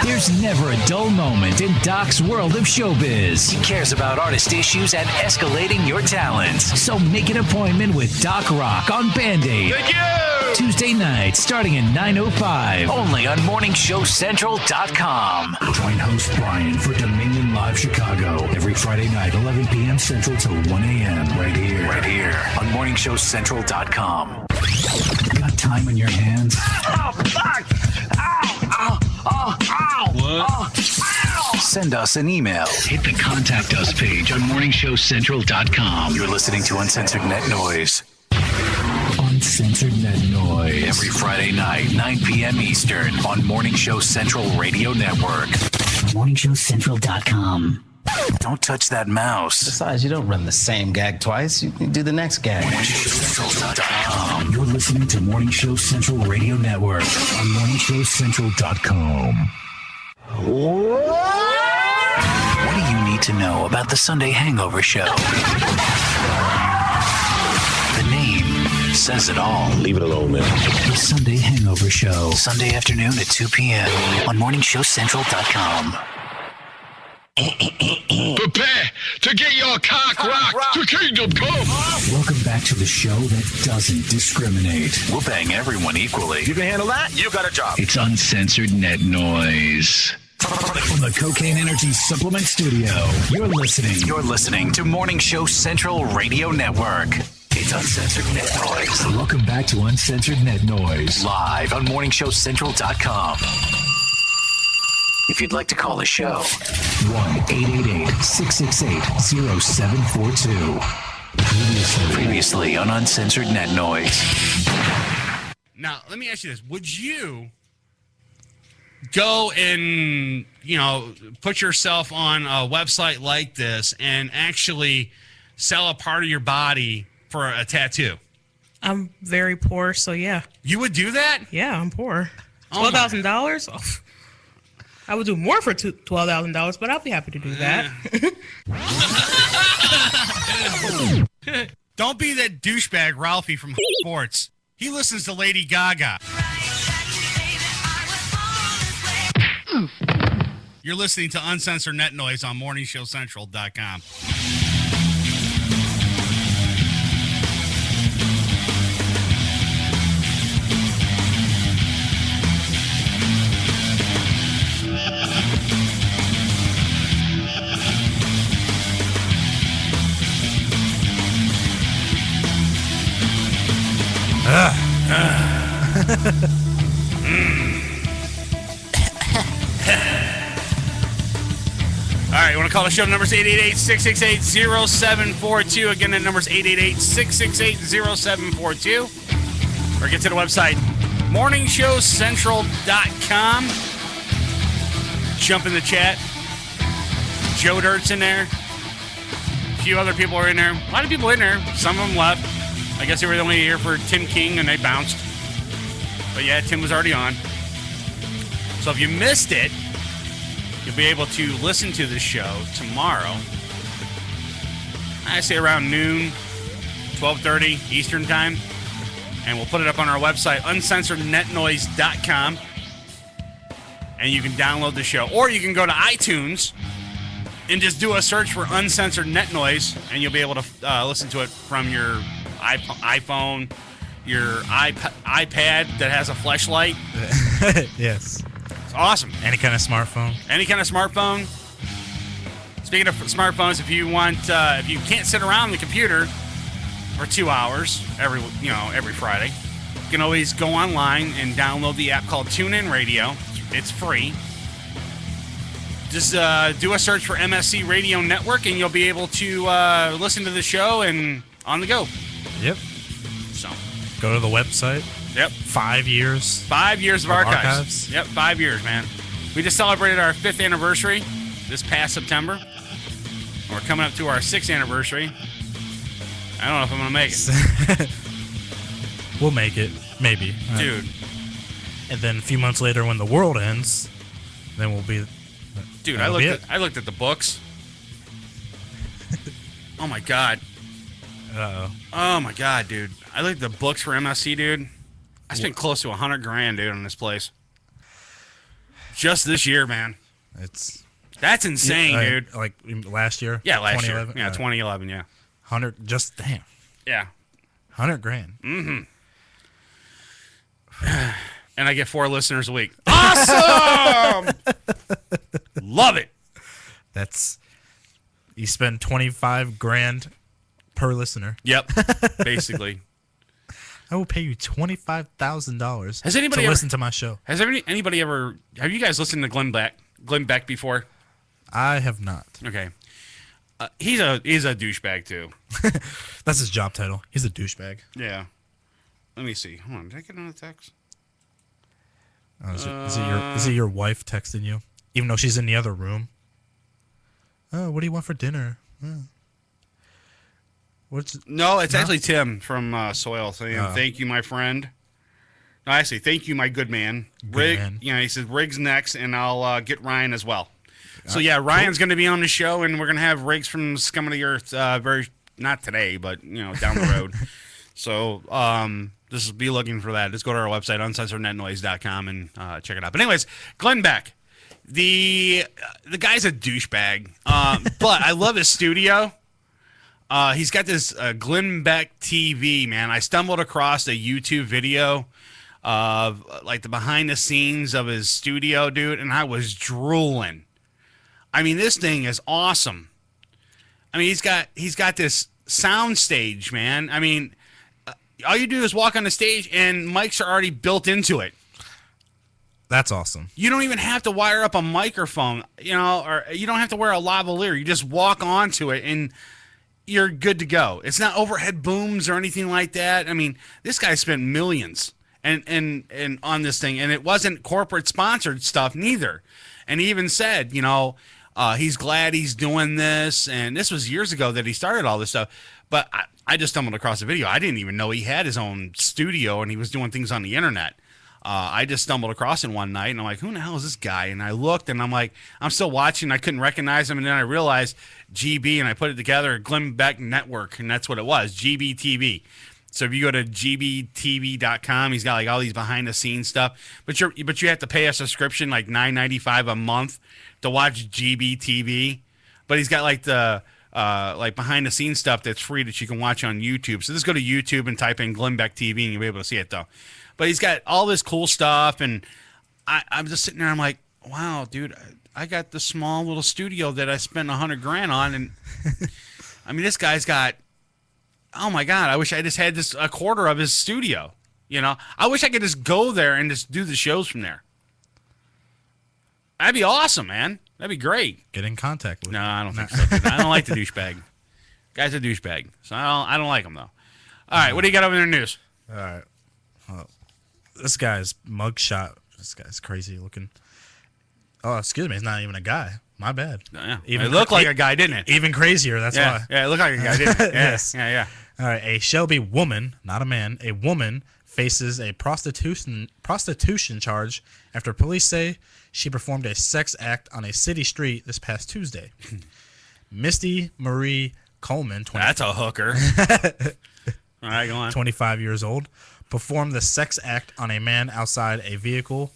There's never a dull moment in Doc's world of showbiz. He cares about artist issues and escalating your talents. So make an appointment with Doc Rock on Band-Aid. Thank you! Tuesday night, starting at 9:05. Only on morningshowcentral.com. Join host Brian for Dominion Live Chicago every Friday night, 11 p.m. Central to 1 a.m. Right here on morningshowcentral.com. Got time on your hands? Oh, fuck! Ow! Ow! Ow! What? Ow! Send us an email. Hit the Contact Us page on morningshowcentral.com. You're listening to Uncensored Net Noise. Uncensored Net Noise. Every Friday night, 9 p.m. Eastern on Morning Show Central Radio Network. MorningshowCentral.com. Don't touch that mouse. Besides, you don't run the same gag twice. You can do the next gag. MorningshowCentral.com. You're listening to Morning Show Central Radio Network on MorningshowCentral.com. What do you need to know about the Sunday Hangover Show? The name says it all. Leave it alone, man. The Sunday Hangover Show. Sunday afternoon at 2 p.m. on morningshowcentral.com. Prepare to get your cock rocked to kingdom come. Welcome back to the show that doesn't discriminate. We'll bang everyone equally. You can handle that? You got a job. It's Uncensored Net Noise. From the Cocaine Energy Supplement Studio, you're listening to Morning Show Central Radio Network. It's Uncensored Net Noise. Welcome back to Uncensored Net Noise. Live on morningshowcentral.com. If you'd like to call the show, 1-888-668-0742. Previously on Uncensored Net Noise. Now, let me ask you this. Would you go and, put yourself on a website like this and actually sell a part of your body for a tattoo? I'm very poor, so yeah. You would do that? Yeah, I'm poor. $12,000? Oh, I would do more for $12,000, but I'll be happy to do that. Don't be that douchebag Ralphie from Sports. He listens to Lady Gaga. You're listening to Uncensored Net Noise on morningshowcentral.com. All right, you want to call the show? The number's 888-668-0742. Again, that number's 888-668-0742. Or get to the website, morningshowcentral.com. Jump in the chat. Joe Dirt's in there. A few other people are in there. A lot of people in there. Some of them left. I guess they were only here for Tim King, and they bounced. But yeah, Tim was already on. So if you missed it, you'll be able to listen to the show tomorrow. I say around noon, 12:30 Eastern time. And we'll put it up on our website, uncensorednetnoise.com. And you can download the show. Or you can go to iTunes and just do a search for Uncensored Net Noise, and you'll be able to listen to it from your iPhone, your iPad that has a flashlight. Yes. It's awesome. Any kind of smartphone. Any kind of smartphone. Speaking of smartphones, if you want, if you can't sit around the computer for 2 hours every Friday, you can always go online and download the app called TuneIn Radio. It's free. Just do a search for MSC Radio Network, and you'll be able to listen to the show and on the go. Yep. So go to the website. Yep. 5 years. 5 years of archives. Yep, 5 years, man. We just celebrated our 5th anniversary this past September. We're coming up to our 6th anniversary. I don't know if I'm going to make it. We'll make it. Maybe. Dude. And then a few months later when the world ends, then we'll be... Dude, I looked at the books. Oh, my God. Uh-oh. Oh, my God, dude. I looked at the books for MSC, dude. I spent close to $100,000, dude, on this place. Just this year, man. That's insane, dude. Like last year? Yeah, last year. Yeah, 2011, yeah. 100, just damn. Yeah. $100,000. Mm-hmm. And I get 4 listeners a week. Awesome! Love it. You spend $25,000 per listener. Yep, basically. I will pay you $25,000 Has anybody to ever listen to my show. Has anybody ever? Have you guys listened to Glenn Beck before? I have not. Okay. He's a douchebag too. That's his job title. He's a douchebag. Yeah. Let me see. Hold on. Did I get another text? Is it your wife texting you, even though she's in the other room? Oh, what do you want for dinner? No, it's actually Tim from Soil saying, "Thank you, my friend." No, I say, "Thank you, my good man." Man. He says Riggs next, and I'll get Ryan as well. So yeah, Ryan's going to be on the show, and we're going to have Riggs from Scum of the Earth. Not today, but down the road. So just be looking for that. Just go to our website, uncensorednetnoise.com, and check it out. But anyways, Glenn Beck, the guy's a douchebag, but I love his studio. He's got this Glenn Beck TV, man. I stumbled across a YouTube video of like the behind the scenes of his studio, dude, and I was drooling. I mean, this thing is awesome. I mean, he's got this sound stage, man. I mean, all you do is walk on the stage and mics are already built into it. That's awesome. You don't even have to wire up a microphone, or you don't have to wear a lavalier. You just walk onto it and you're good to go. It's not overhead booms or anything like that. I mean, this guy spent millions and on this thing, and it wasn't corporate sponsored stuff neither. And he even said, he's glad he's doing this, and this was years ago that he started all this stuff. But I just stumbled across a video. I didn't even know he had his own studio and he was doing things on the internet. I just stumbled across it one night, and I'm like, who the hell is this guy? And I looked, and I'm like, I'm still watching. I couldn't recognize him, and then I realized GB, and I put it together, Glenn Beck Network, and that's what it was, GBTV. So if you go to gbtv.com, he's got like all these behind-the-scenes stuff. But you have to pay a subscription, like $9.95 a month to watch GBTV. But he's got like the like behind-the-scenes stuff that's free that you can watch on YouTube. So just go to YouTube and type in Glenn Beck TV, and you'll be able to see it, though. But he's got all this cool stuff, and I'm just sitting there. I'm like, wow, dude, I got the small little studio that I spent $100,000 on, and I mean, this guy's got. Oh my God, I wish I just had a quarter of his studio. I wish I could just go there and just do the shows from there. That'd be awesome, man. That'd be great. Get in contact with No, I don't think so. Dude. I don't like the douchebag. Guy's a douchebag. So I don't like him, though. All right, what do you got over there in the news? All right. Well, this guy's mugshot. This guy's crazy looking. Oh, excuse me. He's not even a guy. My bad. Yeah. It looked like a guy, didn't it? Even crazier. That's yeah. why. Yeah, it looked like a guy, didn't it? Yeah. Yes. Yeah. All right. A Shelby woman, not a man, a woman faces a prostitution charge after police say she performed a sex act on a city street this past Tuesday. Misty Marie Coleman, that's a hooker. All right, go on. 25 years old, performed the sex act on a man outside a vehicle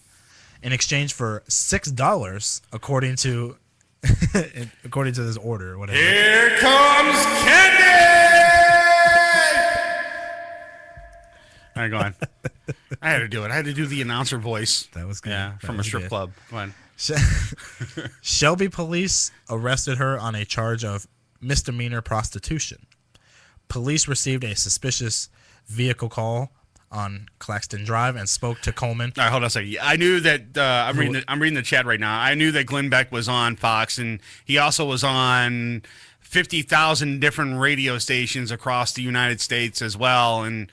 in exchange for $6, according to this order. Or whatever. Here comes Candy! All right, go on. I had to do it. I had to do the announcer voice. That was good. Yeah, from a strip club. Go on. Shelby police arrested her on a charge of misdemeanor prostitution. Police received a suspicious vehicle call on Claxton Drive and spoke to Coleman. All right, hold on a second. I knew that I'm reading the chat right now. I knew that Glenn Beck was on Fox, and he also was on 50,000 different radio stations across the United States as well. And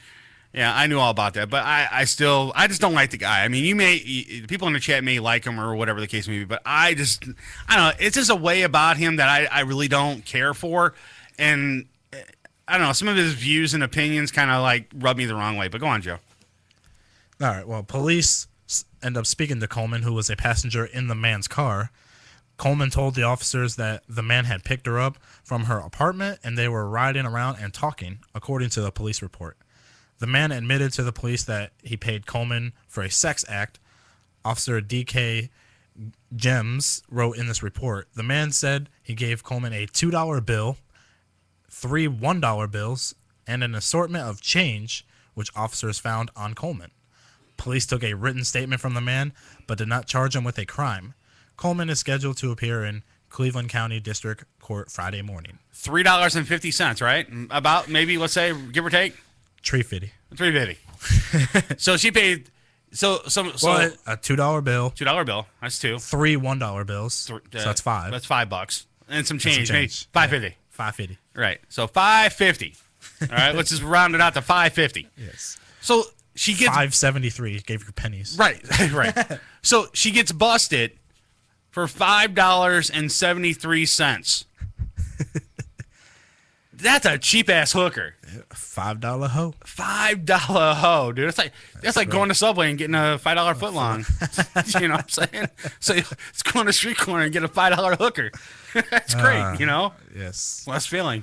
yeah, I knew all about that, but I just don't like the guy. I mean, people in the chat may like him or whatever the case may be, but I don't know. It's just a way about him that I really don't care for, and I don't know. Some of his views and opinions kind of like rub me the wrong way. But go on, Joe. All right. Well, police end up speaking to Coleman, who was a passenger in the man's car. Coleman told the officers that the man had picked her up from her apartment and they were riding around and talking, according to the police report. The man admitted to the police that he paid Coleman for a sex act. Officer D.K. Gems wrote in this report, the man said he gave Coleman a $2 bill, 3 $1 bills, and an assortment of change, which officers found on Coleman. Police took a written statement from the man, but did not charge him with a crime. Coleman is scheduled to appear in Cleveland County District Court Friday morning. $3.50, right? About maybe, let's say, give or take? $3.50. $3.50. So she paid. So a $2 bill. $2 bill. That's 2. 3 $1 bills. So that's 5. That's $5. And some change. $5.50. Yeah, $5.50. Right. So $5.50. All right. Let's just round it out to $5.50. Yes. So she gets $5.73. Gave her pennies. Right. Right. So she gets busted for $5.73. That's a cheap ass hooker. $5 hoe. $5 hoe, dude. That's like going to Subway and getting a $5 footlong. You know what I'm saying? So it's going to street corner and get a $5 hooker. That's great, you know? Yes. Less feeling.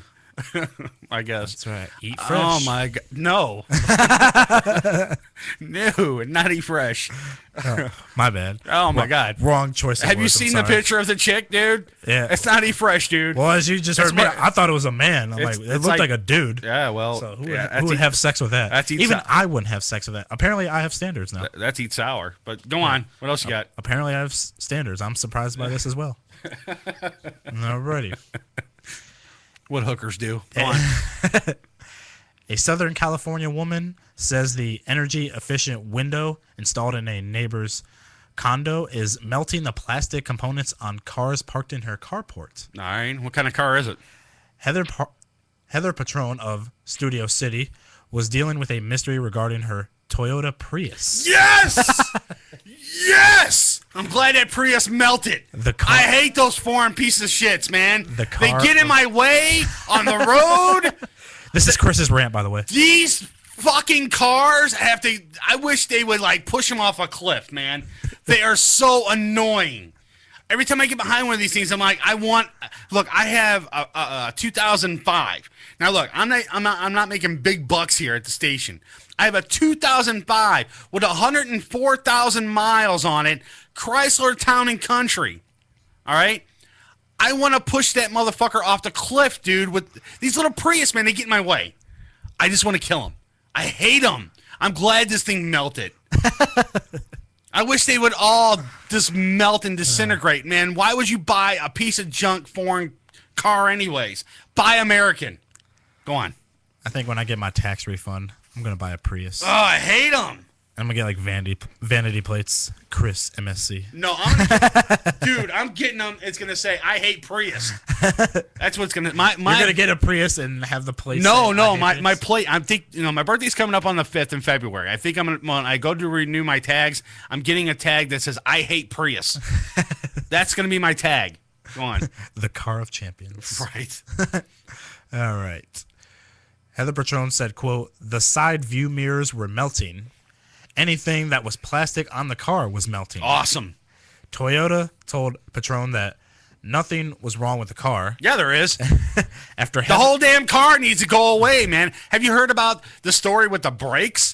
I guess. That's right. Eat fresh. Oh my god. No. No, not eat fresh. My bad. Oh my god. Wrong choice. Have you seen the picture of the chick, dude? Yeah. It's not eat fresh, dude. Well, as you just heard me, I thought it was a man. I'm like, it looked like a dude. Yeah, well. So who would have sex with that? Even I wouldn't have sex with that. Apparently, I have standards now. That's eat sour. But go on. What else you got? Apparently, I have standards. I'm surprised by this as well. Alrighty. What hookers do. Go on. A Southern California woman says the energy-efficient window installed in a neighbor's condo is melting the plastic components on cars parked in her carport. All right. What kind of car is it? Heather Paterno of Studio City was dealing with a mystery regarding her Toyota Prius. Yes! Yes! I'm glad that Prius melted. I hate those foreign pieces of shits, man. They get in my way on the road. This is Chris's rant, by the way. These fucking cars I wish they would like push them off a cliff, man. They are so annoying. Every time I get behind one of these things, I'm like, look, I have a 2005. Now look, I'm not making big bucks here at the station. I have a 2005 with 104,000 miles on it, Chrysler Town and Country. All right? I want to push that motherfucker off the cliff, dude, with these little Prius, man. They get in my way. I just want to kill them. I hate them. I'm glad this thing melted. I wish they would all just melt and disintegrate, man. Why would you buy a piece of junk foreign car anyways? Buy American. Go on. I think when I get my tax refund, I'm going to buy a Prius. Oh, I hate them. I'm gonna get like vanity plates. Chris MSC. No, dude, I'm getting them. It's gonna say I hate Prius. That's what's gonna. You're gonna get a Prius and have the plate. No, my plate. I'm my birthday's coming up on the 5th in February. I think I'm gonna. When I go to renew my tags, I'm getting a tag that says I hate Prius. That's gonna be my tag. Go on. The car of champions. Right. All right. Heather Patrone said, "Quote: The side view mirrors were melting. Anything that was plastic on the car was melting." Awesome. Toyota told Patrone that nothing was wrong with the car. Yeah, there is. After the whole damn car needs to go away, man. Have you heard about the story with the brakes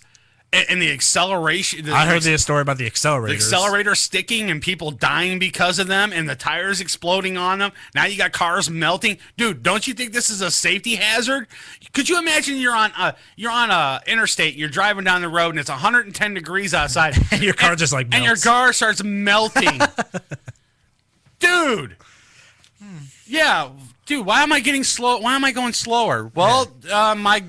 and the acceleration? I heard the story about the accelerators. The accelerator sticking and people dying because of them, and the tires exploding on them. Now you got cars melting, dude. Don't you think this is a safety hazard? Could you imagine you're on a interstate, you're driving down the road, and it's 110 degrees outside, and your car just like melts. and your car starts melting, dude. Yeah, dude. Why am I getting slow? Why am I going slower? Well, my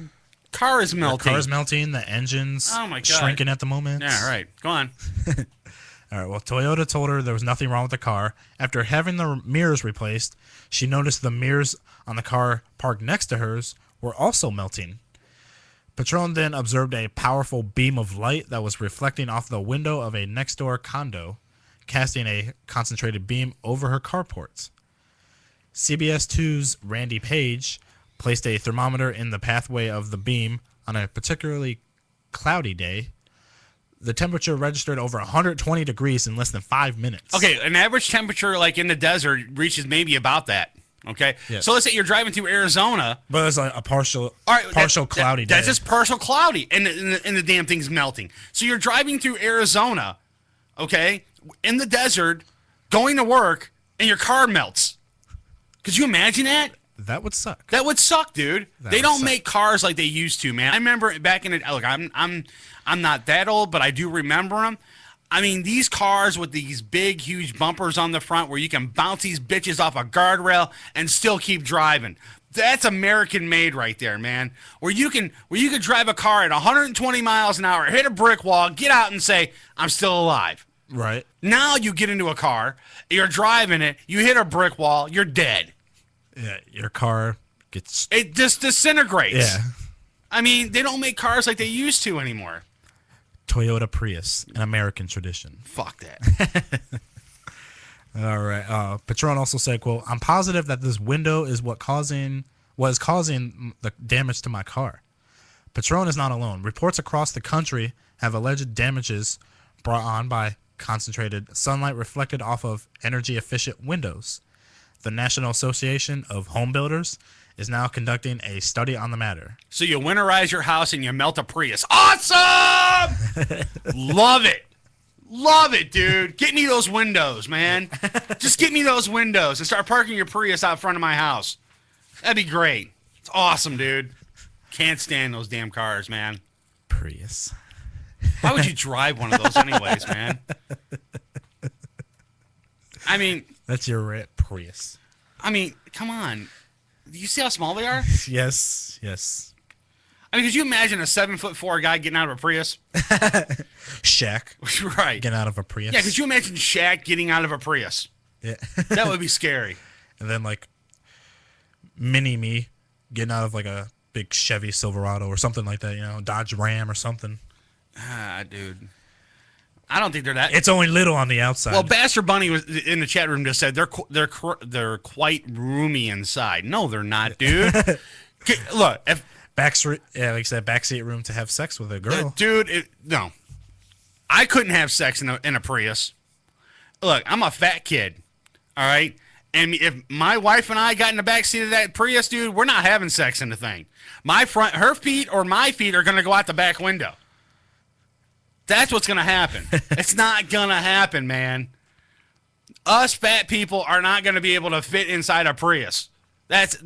car is melting. The car's melting. The engine's shrinking at the moment. Yeah, right. Go on. All right. Well, Toyota told her there was nothing wrong with the car. After having the mirrors replaced, she noticed the mirrors on the car parked next to hers were also melting. Patrone then observed a powerful beam of light that was reflecting off the window of a next-door condo, casting a concentrated beam over her carports. CBS 2's Randy Page placed a thermometer in the pathway of the beam on a particularly cloudy day. The temperature registered over 120 degrees in less than 5 minutes. Okay, an average temperature like in the desert reaches maybe about that. Okay, Yes. So let's say you're driving through Arizona, but it's like a partial cloudy day. That's just partial cloudy, and the damn thing's melting. So you're driving through Arizona, okay, in the desert, going to work, and your car melts. Could you imagine that? That would suck. That would suck, dude. They don't make cars like they used to, man. I remember back in the look. I'm not that old, but I do remember them. I mean, these cars with these big, huge bumpers on the front where you can bounce these bitches off a guardrail and still keep driving. That's American made right there, man. Where you could drive a car at 120 miles an hour, hit a brick wall, get out and say, I'm still alive. Right. Now you get into a car, you're driving it, you hit a brick wall, you're dead. Yeah, your car gets... It just disintegrates. Yeah. I mean, they don't make cars like they used to anymore. Toyota Prius, an American tradition. Fuck that. All right. Patrone also said, quote, I'm positive that this window is what is causing the damage to my car. Patrone is not alone. Reports across the country have alleged damages brought on by concentrated sunlight reflected off of energy-efficient windows. The National Association of Home Builders is now conducting a study on the matter. So you winterize your house and you melt a Prius. Awesome! Love it. Love it, dude. Get me those windows, man. Just get me those windows and start parking your Prius out front of my house. That'd be great. It's awesome, dude. Can't stand those damn cars, man. Prius. Why would you drive one of those anyways, man? I mean... That's your red Prius. I mean, come on. Do you see how small they are? Yes, yes. I mean, could you imagine a 7'4" guy getting out of a Prius? Shaq. Right. Getting out of a Prius. Yeah, could you imagine Shaq getting out of a Prius? Yeah. That would be scary. And then, like, Mini-Me getting out of, like, a big Chevy Silverado or something like that, you know, Dodge Ram or something. Ah, dude. I don't think they're that. It's only little on the outside. Well, Bastard Bunny was in the chat room just said they're quite roomy inside. No, they're not, dude. Look, if like I said, backseat room to have sex with a girl, dude. No, I couldn't have sex in a Prius. Look, I'm a fat kid, all right. And if my wife and I got in the backseat of that Prius, dude, we're not having sex in the thing. Her feet or my feet are gonna go out the back window. That's what's going to happen. It's not going to happen, man. Us fat people are not going to be able to fit inside a Prius. That's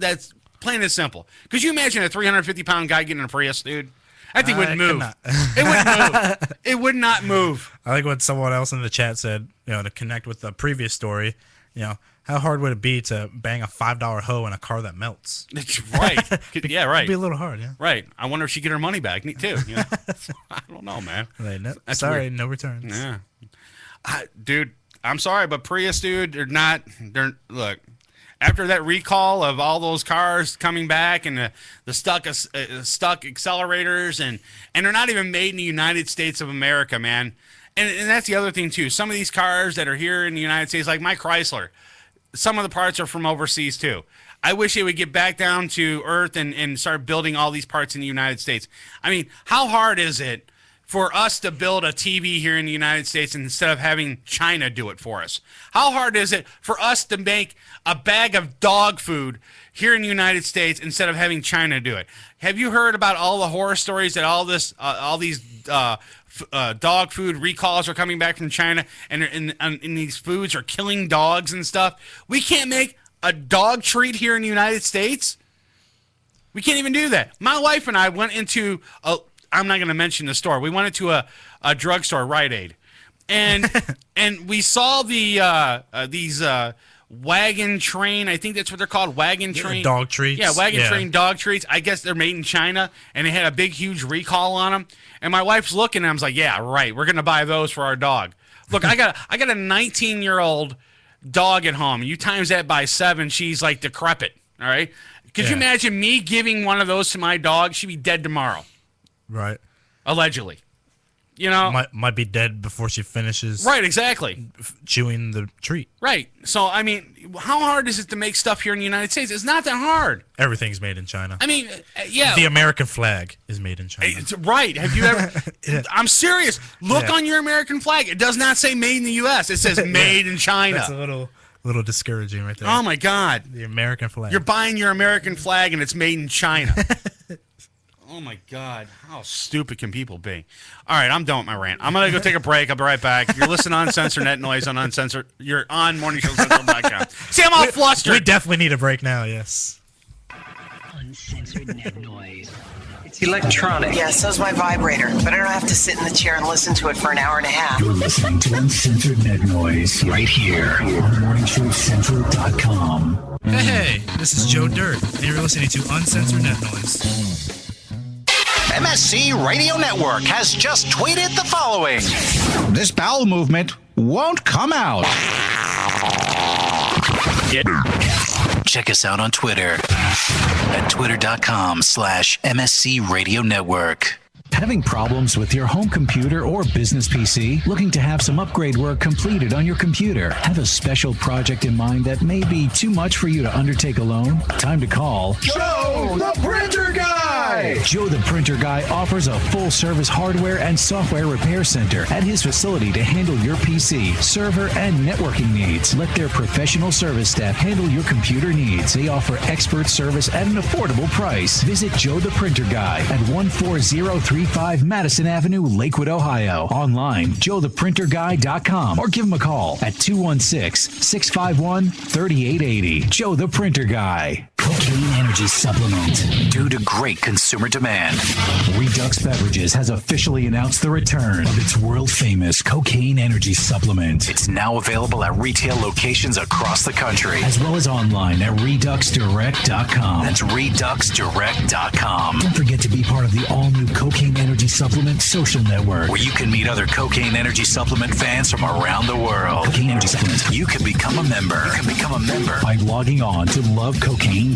plain and simple. Could you imagine a 350-pound guy getting in a Prius, dude? That thing wouldn't move. It wouldn't move. It would not move. I like what someone else in the chat said, you know, to connect with the previous story, you know, How hard would it be to bang a $5 hoe in a car that melts? Right. Yeah, right. It'd be a little hard, yeah. Right. I wonder if she get her money back too. You know? I don't know, man. Like, no, That's sorry, weird. no returns. Yeah. Dude, I'm sorry, but Prius, dude, they're look, after that recall of all those cars coming back and the stuck accelerators and they're not even made in the United States of America, man. And that's the other thing too. Some of these cars that are here in the United States, like my Chrysler, some of the parts are from overseas too. I wish they would get back down to earth and start building all these parts in the United States. I mean, how hard is it for us to build a TV here in the United States instead of having China do it for us? How hard is it for us to make a bag of dog food here in the United States instead of having China do it? Have you heard about all the horror stories that all these dog food recalls are coming back from China and these foods are killing dogs and stuff? We can't make a dog treat here in the United States. We can't even do that. My wife and I went into I'm not going to mention the store. We went into a drugstore, Rite Aid, and we saw these wagon train. I think that's what they're called, wagon train dog treats. Yeah, wagon train dog treats. I guess they're made in China, and they had a big, huge recall on them. And my wife's looking, and I was like, "Yeah, right. We're going to buy those for our dog." Look, I got a 19-year-old dog at home. You times that by 7, she's like decrepit. All right. Could you imagine me giving one of those to my dog? She'd be dead tomorrow. Right. Allegedly. You know? Might be dead before she finishes. Right, exactly. Chewing the treat. Right. So, I mean, how hard is it to make stuff here in the United States? It's not that hard. Everything's made in China. I mean, yeah. The American flag is made in China. Right. Have you ever... I'm serious. Look on your American flag. It does not say made in the U.S. It says made in China. That's a little discouraging right there. Oh, my God. The American flag. You're buying your American flag, and it's made in China. Oh, my God. How stupid can people be? All right, I'm done with my rant. I'm going to go take a break. I'll be right back. You're listening to Uncensored Net Noise on Uncensored. You're on MorningShowCentral.com. See, I'm all flustered. We definitely need a break now, yes. Uncensored Net Noise. It's electronic. Yeah, so's my vibrator. But I don't have to sit in the chair and listen to it for an hour and a half. You're listening to Uncensored Net Noise right here on MorningShowCentral.com. Hey, this is Joe Dirt, and you're listening to Uncensored Net Noise. MSC Radio Network has just tweeted the following. This bowel movement won't come out. Check us out on Twitter at twitter.com/MSC Radio Network. Having problems with your home computer or business PC? Looking to have some upgrade work completed on your computer? Have a special project in mind that may be too much for you to undertake alone? Time to call Joe the Printer Guy! Joe the Printer Guy offers a full-service hardware and software repair center at his facility to handle your PC, server, and networking needs. Let their professional service staff handle your computer needs. They offer expert service at an affordable price. Visit Joe the Printer Guy at 14035 Madison Avenue, Lakewood, Ohio. Online, joetheprinterguy.com, or give him a call at 216-651-3880. Joe the Printer Guy. Cocaine Energy Supplement. Due to great consumer demand, Redux Beverages has officially announced the return of its world-famous Cocaine Energy Supplement. It's now available at retail locations across the country, as well as online at ReduxDirect.com. That's ReduxDirect.com. Don't forget to be part of the all-new Cocaine Energy Supplement social network, where you can meet other Cocaine Energy Supplement fans from around the world. Cocaine Energy Supplement. You can become a member. By logging on to lovecocaine.com.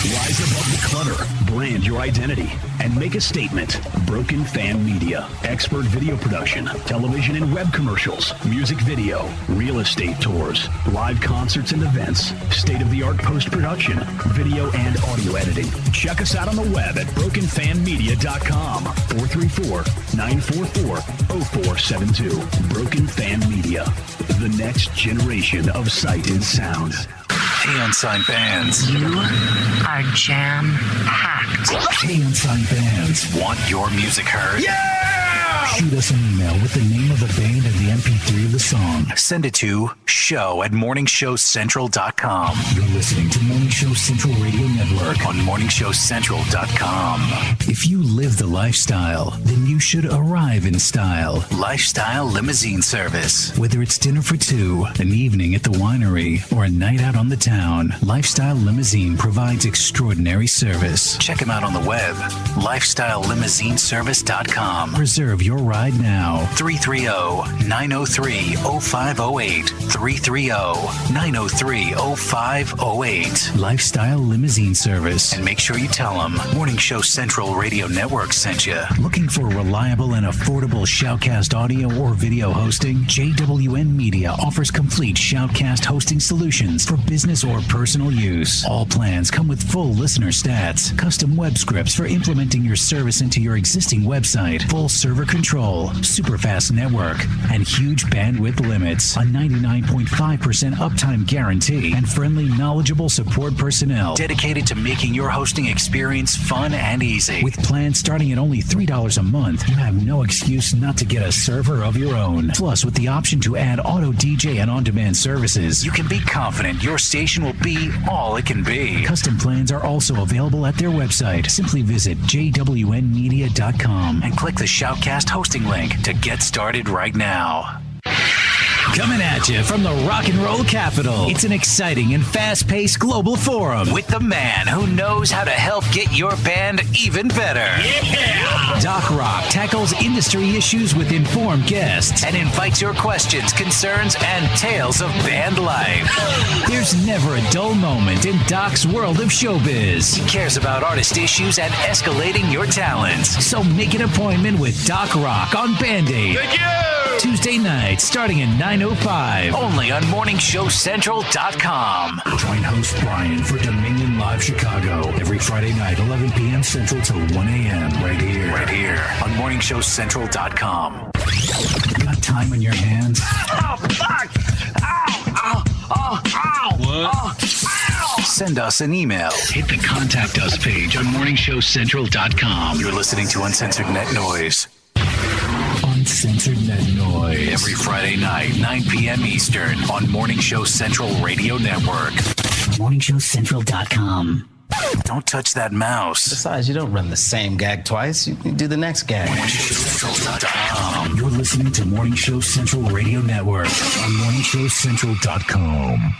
Rise above the clutter, brand your identity, and make a statement. Broken Fan Media. Expert video production, television and web commercials, music video, real estate tours, live concerts and events, state-of-the-art post-production, video and audio editing. Check us out on the web at brokenfanmedia.com. 434-944-0472. Broken Fan Media. The next generation of sight and sound. Hey, Unsigned fans. You are jam-packed. Hey, Unsigned fans. Want your music heard? Yeah! Shoot us an email with the name of the band and the MP3 of the song. Send it to show@morningshowcentral.com. You're listening to Morning Show Central Radio Network on morningshowcentral.com. If you live the lifestyle, then you should arrive in style. Lifestyle Limousine Service. Whether it's dinner for two, an evening at the winery, or a night out on the town, Lifestyle Limousine provides extraordinary service. Check them out on the web, lifestylelimousineservice.com. Reserve your ride now. 330-903-0508. 330-903-0508. Lifestyle Limousine Service. And make sure you tell them Morning Show Central Radio Network sent you. Looking for reliable and affordable Shoutcast audio or video hosting? JWN Media offers complete Shoutcast hosting solutions for business or personal use. All plans come with full listener stats, custom web scripts for implementing your service into your existing website, full server control, super fast network, and huge bandwidth limits, a 99.5% uptime guarantee, and friendly, knowledgeable support personnel dedicated to making your hosting experience fun and easy. With plans starting at only $3 a month, you have no excuse not to get a server of your own. Plus, with the option to add auto DJ and on-demand services, you can be confident your station will be all it can be. Custom plans are also available at their website. Simply visit jwnmedia.com and click the Shoutcast hosting link to get started right now. Coming at you from the rock and roll capital, it's an exciting and fast-paced global forum with the man who knows how to help get your band even better. Yeah! Doc Rock tackles industry issues with informed guests and invites your questions, concerns, and tales of band life. There's never a dull moment in Doc's world of showbiz. He cares about artist issues and escalating your talents. So make an appointment with Doc Rock on Band-Aid. Thank you! Tuesday night, starting at 9:05. Only on morningshowcentral.com. Join host Brian for Dominion Live Chicago every Friday night, 11 p.m. Central till 1 a.m. Right here on morningshowcentral.com. Got time on your hands? Oh, fuck! Ow! Ow! Ow! What? Ow! Send us an email. Hit the Contact Us page on morningshowcentral.com. You're listening to Uncensored Net Noise. Uncensored Net Noise. Every Friday night, 9 p.m. Eastern on Morning Show Central Radio Network. morningshowcentral.com. Don't touch that mouse. Besides, you don't run the same gag twice. You do the next gag. morningshowcentral.com. You're listening to Morning Show Central Radio Network on morningshowcentral.com.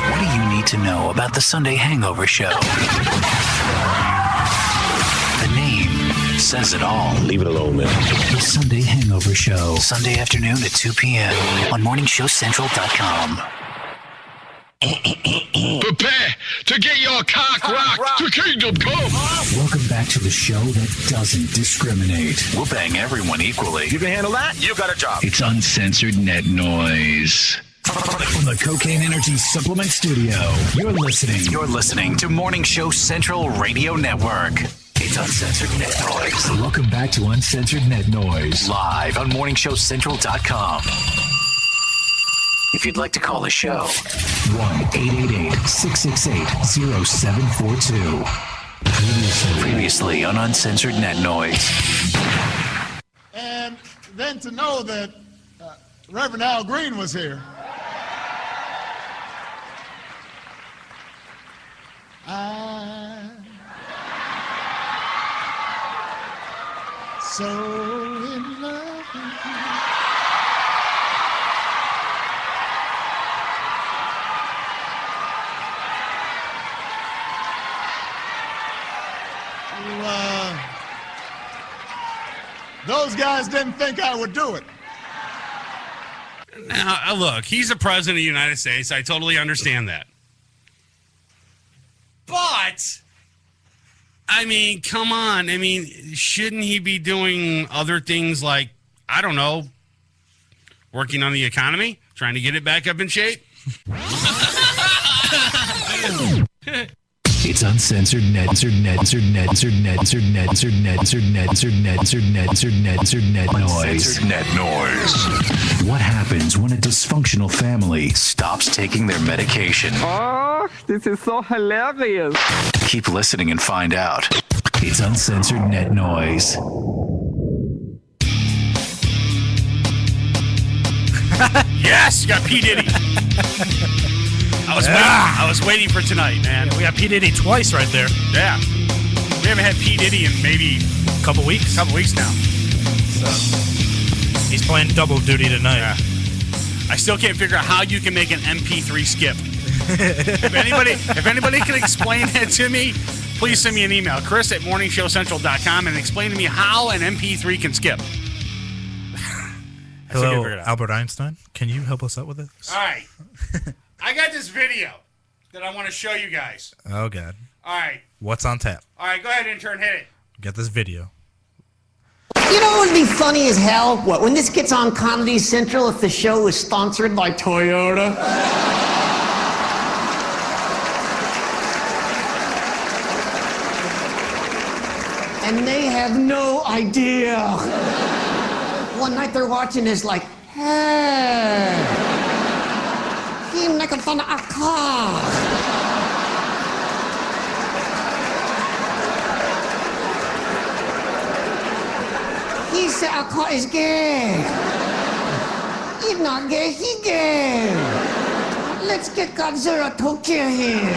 What do you need to know about the Sunday Hangover Show? The name says it all. Leave it alone, man. The Sunday Hangover Show. Sunday afternoon at 2 p.m. on morningshowcentral.com. Prepare to get your cock rocked to kingdom come. Welcome back to the show that doesn't discriminate. We'll bang everyone equally. You can handle that? You got a job. It's Uncensored Net Noise. From the Cocaine Energy Supplement Studio, you're listening to Morning Show Central Radio Network. It's Uncensored Net Noise. Welcome back to Uncensored Net Noise. Live on morningshowcentral.com. If you'd like to call the show, 1-888-668-0742. Previously on Uncensored Net Noise. And then to know that Reverend Al Green was here. I'm so in love with you. Those guys didn't think I would do it. Now, look, he's the president of the United States. I totally understand that. But, I mean, come on. I mean, shouldn't he be doing other things like, I don't know, working on the economy, trying to get it back up in shape? It's Uncensored Net Noise. What happens when a dysfunctional family stops taking their medication? Oh, this is so hilarious. Keep listening and find out. It's Uncensored Net Noise. Yes, you got P. Diddy. I was waiting for tonight, man. Yeah, we got P. Diddy twice right there. Yeah. We haven't had P. Diddy in maybe a couple weeks. now. So he's playing double duty tonight. Yeah. I still can't figure out how you can make an MP3 skip. if anybody can explain that to me, please send me an email, Chris@morningshowcentral.com, and explain to me how an MP3 can skip. Hello, Albert Einstein. Can you help us out with this? All right. I got this video that I want to show you guys. Oh, God. All right. What's on tap? All right, go ahead, intern, hit it. Get this video. You know what would be funny as hell? What, when this gets on Comedy Central, if the show was sponsored by Toyota? And they have no idea. One night they're watching this like, hey, he making fun of our car. He said our car is gay. He's not gay, he gay. Let's get Godzilla to kill him.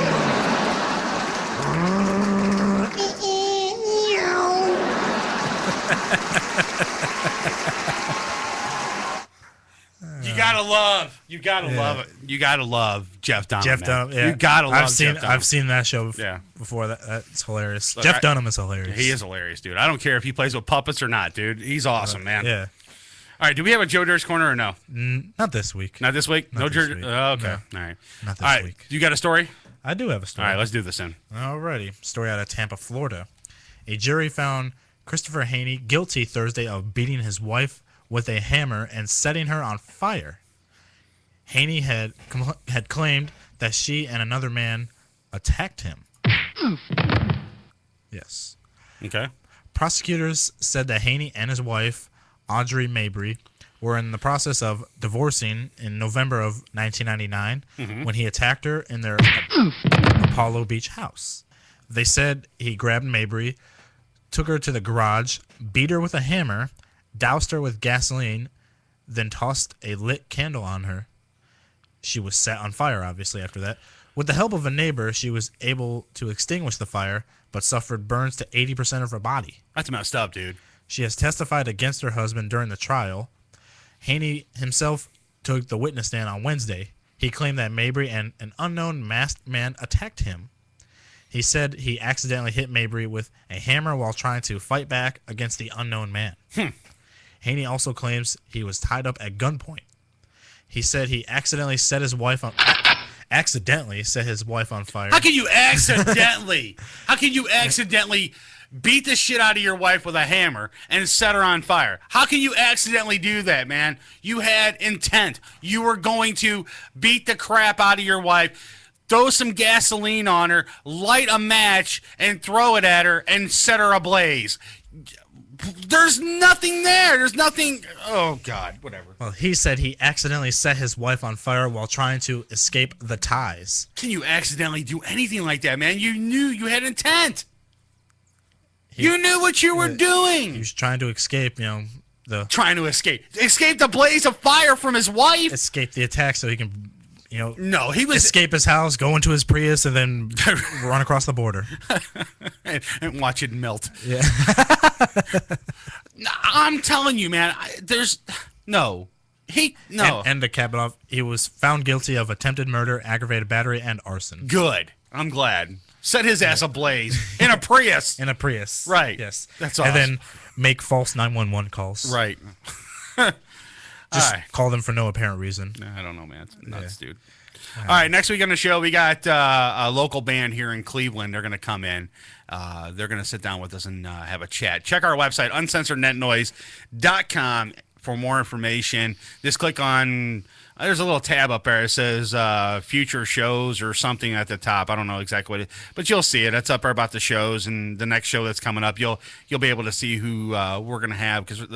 You gotta love Jeff Dunham. Jeff Dunham, yeah. You gotta love Jeff Dunham. I've seen that show before. That's hilarious. Jeff Dunham is hilarious. He is hilarious, dude. I don't care if he plays with puppets or not, dude. He's awesome, man. Yeah. All right, do we have a Joe Dirt's Corner or no? Not this week. Not this week? Not no this Joe. week. Oh, okay. No. All right. Not this All right. week. You got a story? I do have a story. All right, let's do this then. Alrighty. Story out of Tampa, Florida. A jury found Christopher Hanney guilty Thursday of beating his wife with a hammer and setting her on fire. Hanney had claimed that she and another man attacked him. Yes. Okay. Prosecutors said that Hanney and his wife, Audrey Mabrey, were in the process of divorcing in November of 1999 when he attacked her in their Apollo Beach house. They said he grabbed Mabrey, took her to the garage, beat her with a hammer, doused her with gasoline, then tossed a lit candle on her. She was set on fire, obviously, after that. With the help of a neighbor, she was able to extinguish the fire, but suffered burns to 80% of her body. That's messed up, dude. She has testified against her husband during the trial. Haney himself took the witness stand on Wednesday. He claimed that Mabrey and an unknown masked man attacked him. He said he accidentally hit Mabrey with a hammer while trying to fight back against the unknown man. Haney also claims he was tied up at gunpoint. He said he accidentally set his wife on fire. How can you accidentally? How can you accidentally beat the shit out of your wife with a hammer and set her on fire? How can you accidentally do that, man? You had intent. You were going to beat the crap out of your wife, throw some gasoline on her, light a match, and throw it at her and set her ablaze. There's nothing there. There's nothing. Oh, God. Whatever. Well, he said he accidentally set his wife on fire while trying to escape the ties. Can you accidentally do anything like that, man? You knew you had intent. You knew what you were doing. He was trying to escape, Trying to escape. Escape the blaze of fire from his wife? Escape the attack so he can, No, he was... escape his house, go into his Prius, and then run across the border. and watch it melt. Yeah. I'm telling you, man, there's... No. And to cap it off, he was found guilty of attempted murder, aggravated battery, and arson. Good. I'm glad. Set his ass ablaze in a Prius. In a Prius. Right. Yes. That's awesome. And then make false 911 calls. Right. Just call them for no apparent reason. I don't know, man. It's nuts, dude. All right, next week on the show, we got a local band here in Cleveland. They're going to come in. They're going to sit down with us and have a chat. Check our website, uncensorednetnoise.com, for more information. Just click on... There's a little tab up there. It says future shows or something at the top. I don't know exactly what it is, but you'll see it. It's up there about the shows and the next show that's coming up. You'll be able to see who we're going to have, because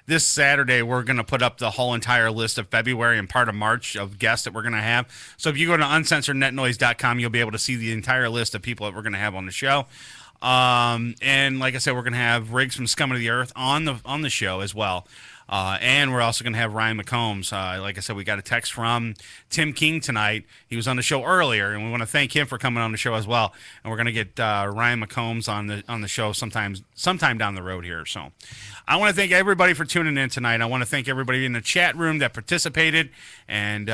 this Saturday we're going to put up the whole entire list of February and part of March of guests that we're going to have. So if you go to uncensorednetnoise.com, you'll be able to see the entire list of people that we're going to have on the show. And like I said, we're going to have Riggs from Scum of the Earth on the show as well. And we're also going to have Ryan McCombs. Like I said, we got a text from Tim King tonight. He was on the show earlier, and we want to thank him for coming on the show as well. And we're going to get Ryan McCombs on the show sometime down the road here. So I want to thank everybody for tuning in tonight. I want to thank everybody in the chat room that participated. And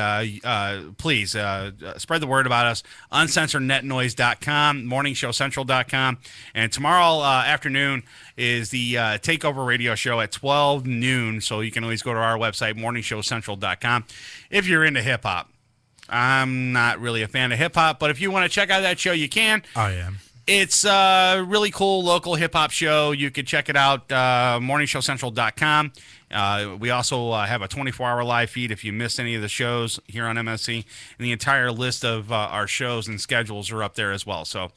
please spread the word about us. UncensoredNetNoise.com, MorningShowCentral.com. And tomorrow afternoon is the Takeover Radio Show at 12 noon. So you can always go to our website, MorningShowCentral.com, if you're into hip-hop. I'm not really a fan of hip-hop, but if you want to check out that show, you can. I am. It's a really cool local hip-hop show. You can check it out, MorningShowCentral.com. We also have a 24-hour live feed if you missed any of the shows here on MSC. And the entire list of our shows and schedules are up there as well. So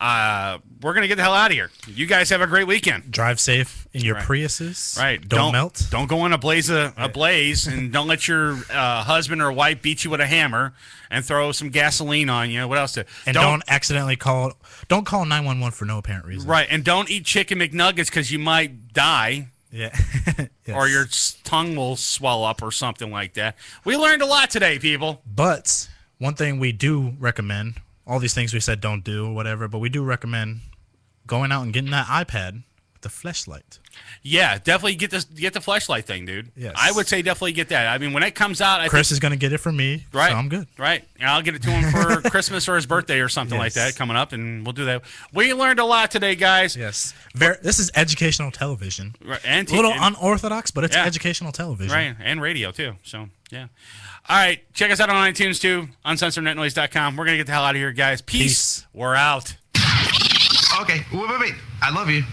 we're going to get the hell out of here. You guys have a great weekend. Drive safe in your Priuses. Right. Don't melt. Don't go in a blaze, and don't let your husband or wife beat you with a hammer and throw some gasoline on you. What else? And don't accidentally call 911 for no apparent reason. Right. And don't eat chicken McNuggets because you might die. Yeah. Yes. Or your tongue will swell up or something like that. We learned a lot today, people. But one thing we do recommend, all these things we said don't do or whatever, but we do recommend going out and getting that iPad with the flashlight. Yeah, definitely get the flashlight thing, dude. Yes. I would say definitely get that. I mean, when it comes out, Chris is going to get it from me, right, so I'm good. Right. And I'll get it to him for Christmas or his birthday or something like that coming up, and we'll do that. We learned a lot today, guys. Yes. This is educational television. Right. And a little unorthodox, but it's educational television. Right, and radio, too. So, yeah. All right, check us out on iTunes, too, UncensoredNetNoise.com. We're going to get the hell out of here, guys. Peace. We're out. Okay, wait. I love you.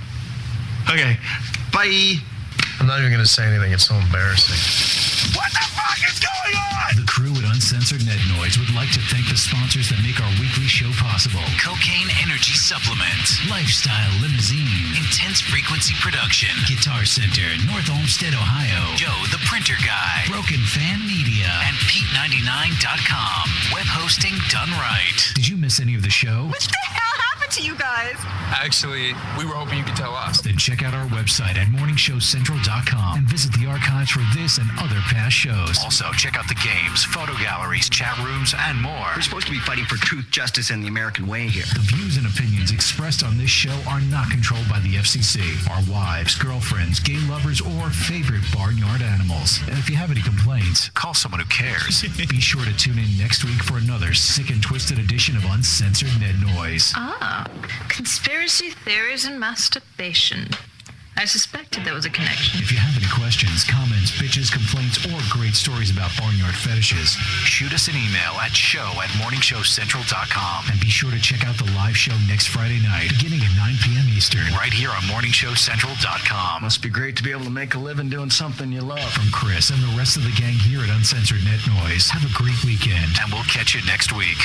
Okay, bye. I'm not even going to say anything. It's so embarrassing. What the fuck is going on? The crew at Uncensored Net Noise would like to thank the sponsors that make our weekly show possible. Cocaine Energy Supplement, Lifestyle Limousine, Intense Frequency Production, Guitar Center, North Olmsted, Ohio, Joe the Printer Guy, Broken Fan Media, and Pete99.com. Web hosting done right. Did you miss any of the show? What the hell happened to you guys? Actually, we were hoping you could tell us. Then check out our website at MorningShowCentral.com and visit the archives for this and other past shows. Also, check out the games, photo galleries, chat rooms, and more. We're supposed to be fighting for truth, justice, and the American way here. The views and opinions expressed on this show are not controlled by the FCC, our wives, girlfriends, gay lovers, or favorite barnyard animals. And if you have any complaints, call someone who cares. Be sure to tune in next week for another sick and twisted edition of Uncensored Net Noise. Conspiracy theories and masturbation. I suspected there was a connection. If you have any questions, comments, bitches, complaints, or great stories about barnyard fetishes, shoot us an email at show@morningshowcentral.com. And be sure to check out the live show next Friday night, beginning at 9 p.m. Eastern. Right here on morningshowcentral.com. Must be great to be able to make a living doing something you love. From Chris and the rest of the gang here at Uncensored Net Noise, have a great weekend. And we'll catch you next week.